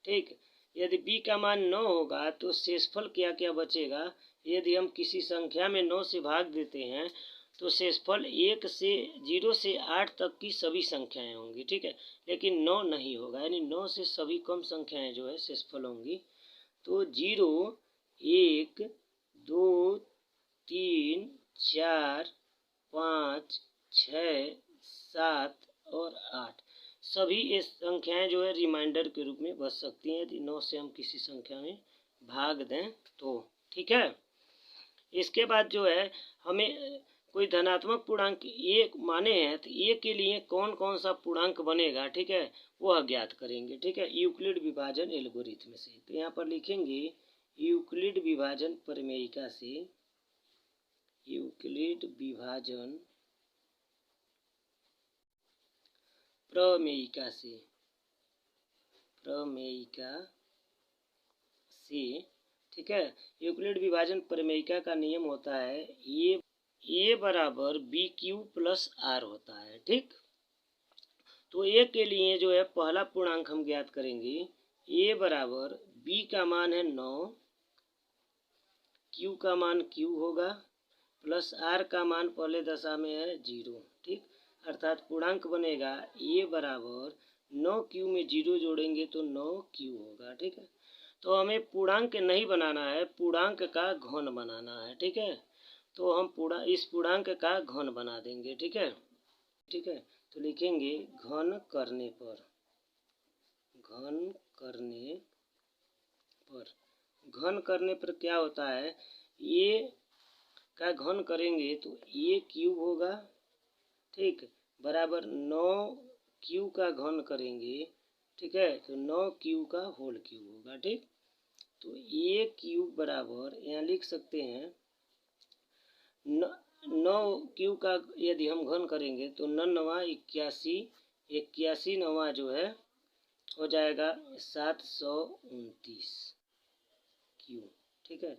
ठीक, यदि b का मान 9 होगा तो शेषफल क्या क्या बचेगा, यदि हम किसी संख्या में 9 से भाग देते हैं तो शेषफल 0 से 8 तक की सभी संख्याएं होंगी। ठीक है, लेकिन 9 नहीं होगा, यानी 9 से सभी कम संख्याएं जो है शेषफल होंगी। तो 0, 1, 2, 3, 4, 5, 6, 7 और 8 सभी ये संख्याएं जो है रिमाइंडर के रूप में बच सकती हैं यदि 9 से हम किसी संख्या में भाग दें तो। ठीक है, इसके बाद जो है हमें कोई धनात्मक पूर्णांक ए माने हैं, तो ए के लिए कौन कौन सा पूर्णांक बनेगा, ठीक है, वह ज्ञात करेंगे। ठीक है, यूक्लिड विभाजन एल्गोरिथम से। तो यहाँ पर लिखेंगे यूक्लिड विभाजन प्रमेयिका से, यूक्लिड विभाजन प्रमेयिका से, ठीक है, यूक्लिड विभाजन प्रमेयिका का नियम होता है ए बराबर BQ + R होता है। ठीक, तो ए के लिए जो है पहला पूर्णांक हम ज्ञात करेंगे, ए बराबर B का मान है 9, Q का मान Q होगा, प्लस R का मान पहले दशा में है 0। ठीक, अर्थात पूर्णांक बनेगा ए बराबर 9Q में 0 जोड़ेंगे तो 9Q होगा। ठीक है, तो हमें पूर्णांक नहीं बनाना है, पूर्णांक का घन बनाना है। ठीक है, तो हम इस पूर्णांक का घन बना देंगे। ठीक है, तो लिखेंगे घन करने पर क्या होता है, ए का घन करेंगे तो ए क्यूब होगा। ठीक, बराबर 9Q का घन करेंगे, ठीक है, तो 9Q का होल क्यूब होगा। ठीक, तो ए क्यूब बराबर यहाँ लिख सकते हैं 9Q का यदि हम घन करेंगे तो 9 81 9 जो है हो जाएगा 729 Q। ठीक है,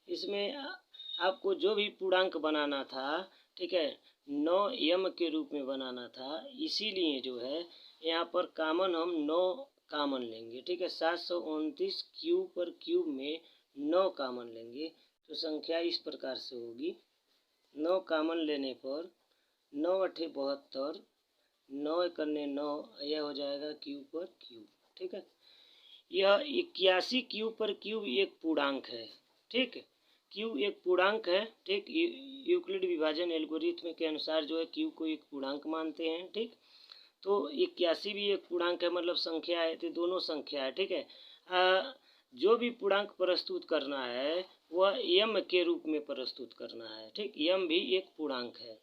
इसमें आपको जो भी पूर्णांक बनाना था, ठीक है, 9m के रूप में बनाना था, इसीलिए जो है यहाँ पर कॉमन हम 9 कॉमन लेंगे, ठीक है। 729 क्यूब पर क्यूब में 9 कॉमन लेंगे तो संख्या इस प्रकार से होगी। 9 कॉमन लेने पर 9 अठे 72, 9 एकन्ने 9, यह हो जाएगा क्यूब पर क्यूब, ठीक है। यह 81 क्यूब पर क्यूब एक पूर्णांक है, ठीक। क्यूब एक पूर्णांक है, ठीक। यूक्लिड विभाजन एल्गोरिथम के अनुसार जो है क्यूब को एक पूर्णांक मानते हैं, ठीक। तो 81 भी एक पूर्णांक है, मतलब संख्या है, तो दोनों संख्या है, ठीक है। जो भी पूर्णांक प्रस्तुत करना है वह यम के रूप में प्रस्तुत करना है, ठीक। यम भी एक पूर्णांक है,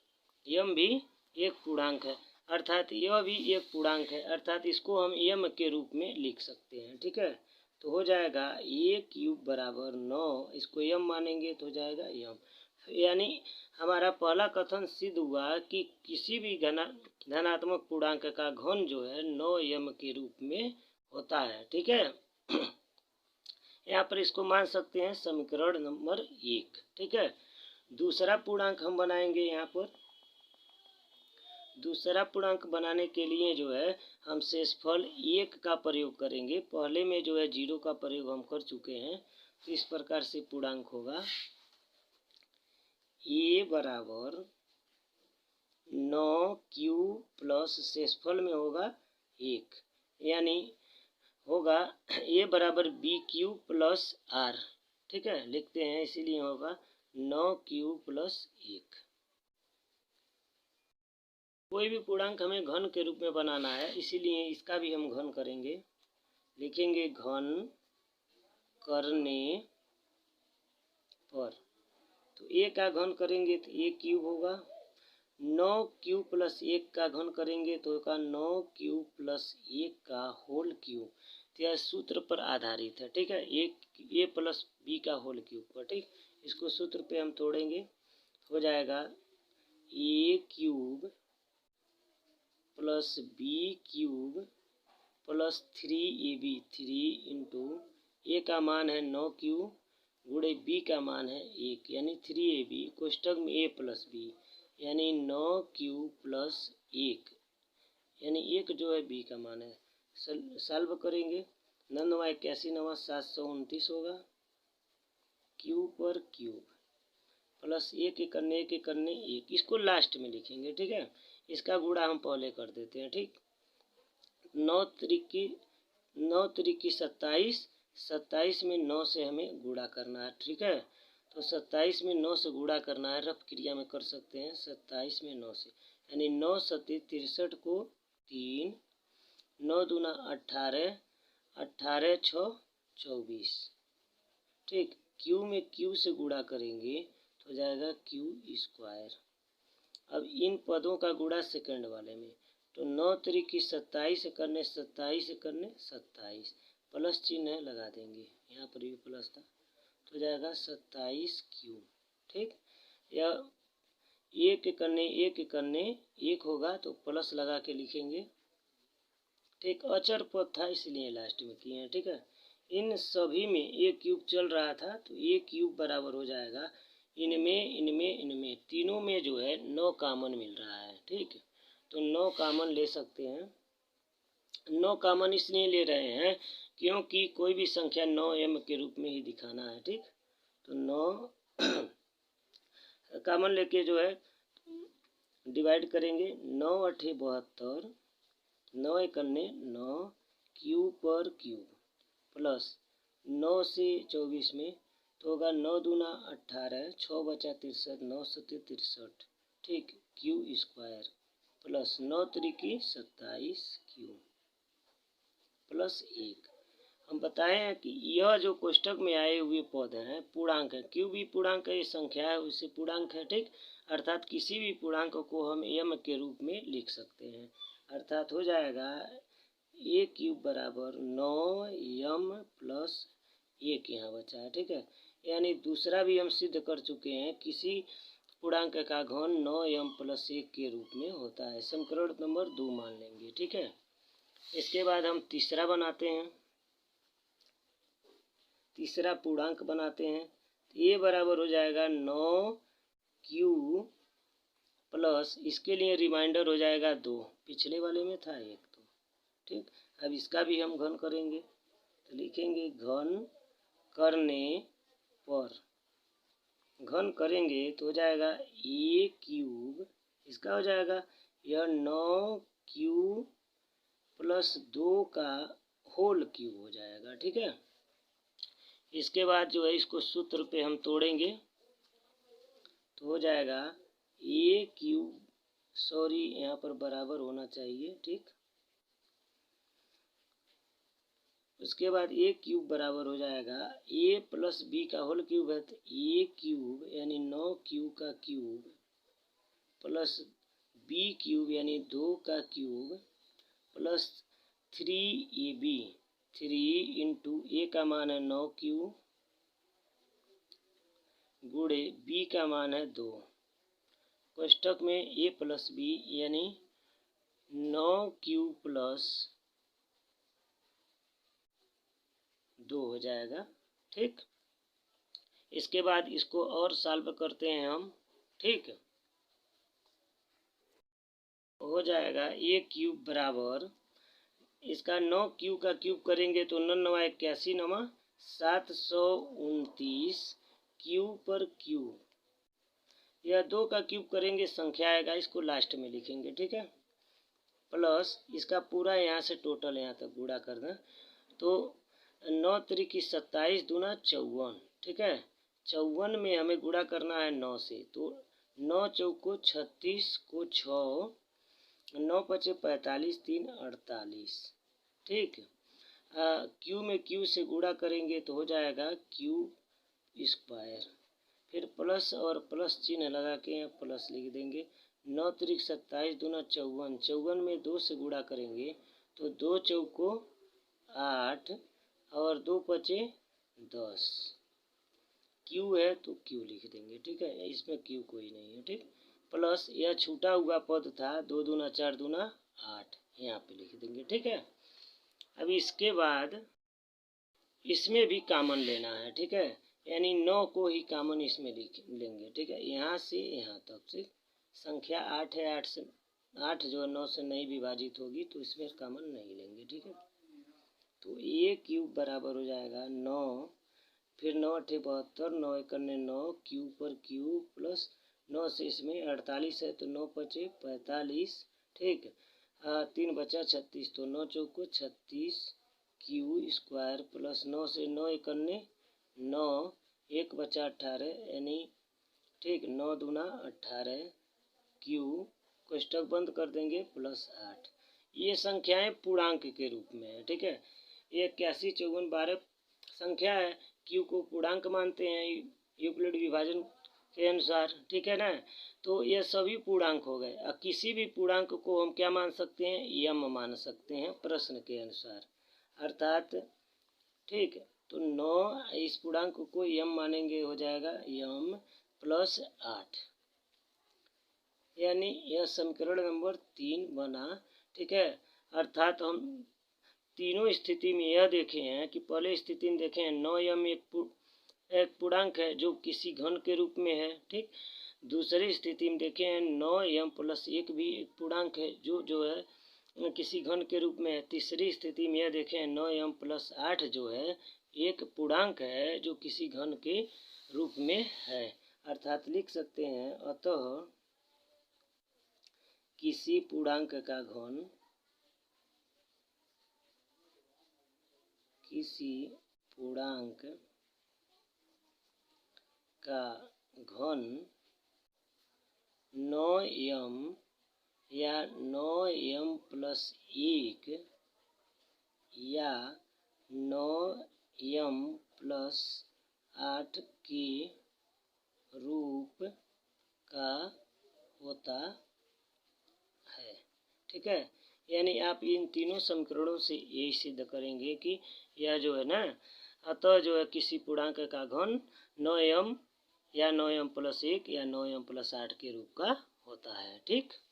यम भी एक पूर्णांक है, अर्थात यह भी एक पूर्णांक है, अर्थात इसको हम यम के रूप में लिख सकते हैं, ठीक है। तो हो जाएगा ए क्यूब बराबर 9, इसको यम मानेंगे तो हो जाएगा यम। यानी हमारा पहला कथन सिद्ध हुआ कि किसी भी धनात्मक पूर्णांक का घन जो है 9 यम के रूप में होता है, ठीक है। यहाँ पर इसको मान सकते हैं समीकरण नंबर 1, ठीक है। दूसरा पूर्णांक हम बनाएंगे। यहाँ पर दूसरा पूर्णांक बनाने के लिए जो है हम शेषफल 1 का प्रयोग करेंगे। पहले में जो है 0 का प्रयोग हम कर चुके हैं, तो इस प्रकार से पूर्णांक होगा ए बराबर 9 क्यू प्लस शेषफल में होगा 1, यानी होगा ए बराबर बी क्यू प्लस आर, ठीक है। लिखते हैं, इसीलिए होगा 9 क्यू प्लस 1। कोई भी पूर्णांक हमें घन के रूप में बनाना है, इसीलिए इसका भी हम घन करेंगे। लिखेंगे घन करने पर, तो ए का घन करेंगे तो ए क्यूब होगा। 9 क्यूब प्लस 1 का घन करेंगे तो होगा 9 क्यूब प्लस 1 का होल क्यूब। तो यह सूत्र पर आधारित है, ठीक है, ए प्लस बी का होल क्यूब पर, ठीक। इसको सूत्र पे हम तोड़ेंगे, हो जाएगा A cube plus B cube plus 3ab, 3 into A का मान है 9 क्यूब गुणे बी का मान है 1, यानी 3ab कोष्टक में ए प्लस बी, यानी 9 क्यूब प्लस 1, यानी 1 जो है बी का मान है। सॉल्व करेंगे, 9 81 9 729 होगा क्यूब पर क्यूब प्लस 1 करने 1 करने 1, इसको लास्ट में लिखेंगे, ठीक है। इसका गुणा हम पहले कर देते हैं, ठीक। 9 त्रिकी 27, 27 में 9 से हमें गुणा करना है, ठीक है। तो 27 में 9 से गुणा करना है, रफ क्रिया में कर सकते हैं 27 में 9 से, यानी 9 सत्ती 63 को 3, 9 दूना 18, 18 6 24, ठीक। क्यू में क्यू से गुणा करेंगे तो हो जाएगा क्यू स्क्वायर। अब इन पदों का गुणा सेकंड वाले में, तो 9 त्रिकी 27 करने 27 करने 27, प्लस चिन्ह है लगा देंगे, यहाँ पर भी प्लस था, तो हो जाएगा 27 क्यू, ठीक। यह 1 करने 1 होगा तो प्लस लगा के लिखेंगे, ठीक। अचर पद था इसलिए लास्ट में किए हैं, ठीक है। इन सभी में ए क्यूब चल रहा था, तो ए क्यूब बराबर हो जाएगा इनमें तीनों में जो है 9 कॉमन मिल रहा है, ठीक। तो 9 कॉमन ले सकते हैं। 9 कॉमन इसलिए ले रहे हैं क्योंकि कोई भी संख्या 9 m के रूप में ही दिखाना है, ठीक। तो 9 कॉमन लेके जो है डिवाइड करेंगे, 9 अठे 72, 9 एकन्ने 9 क्यूब पर क्यूब प्लस 9 से 24 में तो होगा 9 दूना 18, 6 बचा 63, 9 सत्ते 63, ठीक, Q square plus 9 त्रिकी 27 Q plus 1। हम बताए हैं कि यह जो कोष्टक में आए हुए पद हैं पूर्णांक है, क्यू भी पूर्णांक है, ये संख्या है उससे पूर्णांक है, ठीक। अर्थात किसी भी पूर्णांक को हम यम के रूप में लिख सकते हैं, अर्थात हो जाएगा ए क्यूब बराबर 9 यम प्लस 1 यहाँ बचा है, ठीक है। यानी दूसरा भी हम सिद्ध कर चुके हैं, किसी पूर्णांक का घन 9 यम प्लस 1 के रूप में होता है। समीकरण नंबर 2 मान लेंगे, ठीक है। इसके बाद हम तीसरा बनाते हैं, तीसरा पूर्णांक बनाते हैं। ए बराबर हो जाएगा 9 क्यू प्लस, इसके लिए रिमाइंडर हो जाएगा 2, पिछले वाले में था 1, तो ठीक अब इसका भी हम घन करेंगे तो लिखेंगे घन करने पर, घन करेंगे तो हो जाएगा ए क्यूब, इसका हो जाएगा यह 9Q प्लस 2 का होल क्यूब हो जाएगा। ठीक है, इसके बाद जो है इसको सूत्र पे हम तोड़ेंगे तो हो जाएगा ए क्यूब, सॉरी यहाँ पर बराबर होना चाहिए। ठीक, उसके बाद ए क्यूब बराबर हो जाएगा ए प्लस बी का होल क्यूब है तो ए क्यूब यानी 9Q का क्यूब प्लस बी क्यूब यानी 2 का cube plus 3AB, 3 into A का मान है 9Q गुणे बी का मान है 2, कोष्टक में ए प्लस बी यानी 9Q प्लस 2 हो जाएगा। ठीक, इसके बाद इसको और सॉल्व करते हैं हम। ठीक, हो जाएगा ए क्यूब बराबर इसका 9Q का क्यूब करेंगे तो 9 9 81 नमा 729 क्यू पर क्यू, यह 2 का क्यूब करेंगे संख्या आएगा, इसको लास्ट में लिखेंगे। ठीक है, प्लस इसका पूरा यहाँ से टोटल यहाँ तक गुणा कर दें तो 9 त्रिक 27 दूना 54। ठीक है, 54 में हमें गुणा करना है 9 से तो 9 चौको 36 को 6, 9 पचे 45, 3 48। ठीक, क्यू में क्यू से गुणा करेंगे तो हो जाएगा क्यू स्क्वायर, फिर प्लस और प्लस चिन्ह लगा के यहाँ प्लस लिख देंगे। 9 त्रिक 27 दूना 54, 54 में 2 से गुणा करेंगे तो 2 चौको 8 और 2 पचे 10, क्यू है तो क्यू लिख देंगे। ठीक है, इसमें क्यू कोई नहीं है। ठीक, प्लस यह छूटा हुआ पद था 2 दूना 4 दूना 8, यहाँ पे लिख देंगे। ठीक है, अब इसके बाद इसमें भी कॉमन लेना है। ठीक है, यानी 9 को ही कॉमन इसमें लिख लेंगे। ठीक है, यहाँ से यहाँ तक से संख्या 8 है, 8 से 8 जो है 9 से नहीं विभाजित होगी तो इसमें कॉमन नहीं लेंगे। ठीक है, तो ए क्यूब बराबर हो जाएगा 9, फिर 9 8 72, 9 1 9 क्यू पर क्यू प्लस 9 से इसमें 48 है तो 9 पचे 45। ठीक, 3 बचा 36 तो 9 चौको 36 क्यू स्क्वायर प्लस 9 से 9 1 9, 1 बचा 18 यानी ठीक 9 दूना 18 क्यू, कोष्टक बंद कर देंगे प्लस 8। ये संख्याएं पूर्णांक के रूप में है। ठीक है, 81 54 12 संख्या है, क्यू को पूर्णांक मानते हैं यूक्लिड विभाजन के अनुसार। ठीक है ना, तो ये सभी पूर्णांक हो गए। अब किसी भी पूर्णांक को हम क्या मान सकते हैं, यम मान सकते हैं प्रश्न के अनुसार, अर्थात ठीक, तो 9 इस पूर्णांक को यम मानेंगे, हो जाएगा यम प्लस 8, यानी यह समीकरण नंबर 3 बना। ठीक है, अर्थात हम तीनों स्थिति में यह देखे हैं कि पहले स्थिति में देखे हैं 9m एक पूर्णांक है जो किसी घन के रूप में है। ठीक, दूसरी स्थिति में देखे हैं 9m प्लस 1 भी एक पूर्णांक है जो है किसी घन के रूप में है। तीसरी स्थिति में यह देखें 9m प्लस 8 जो है एक पूर्णांक है जो किसी घन के रूप में है। अर्थात लिख सकते हैं अतः किसी पूर्णांक का घन किसी पूर्णांक का घन 9m या 9m प्लस 1 या 9m प्लस 8 के रूप का होता है। ठीक है, यानी आप इन तीनों समीकरणों से यही सिद्ध करेंगे कि यह जो है ना, अतः जो है किसी पूर्णांक का घन 9m या 9m प्लस 1 या 9m प्लस 8 के रूप का होता है। ठीक।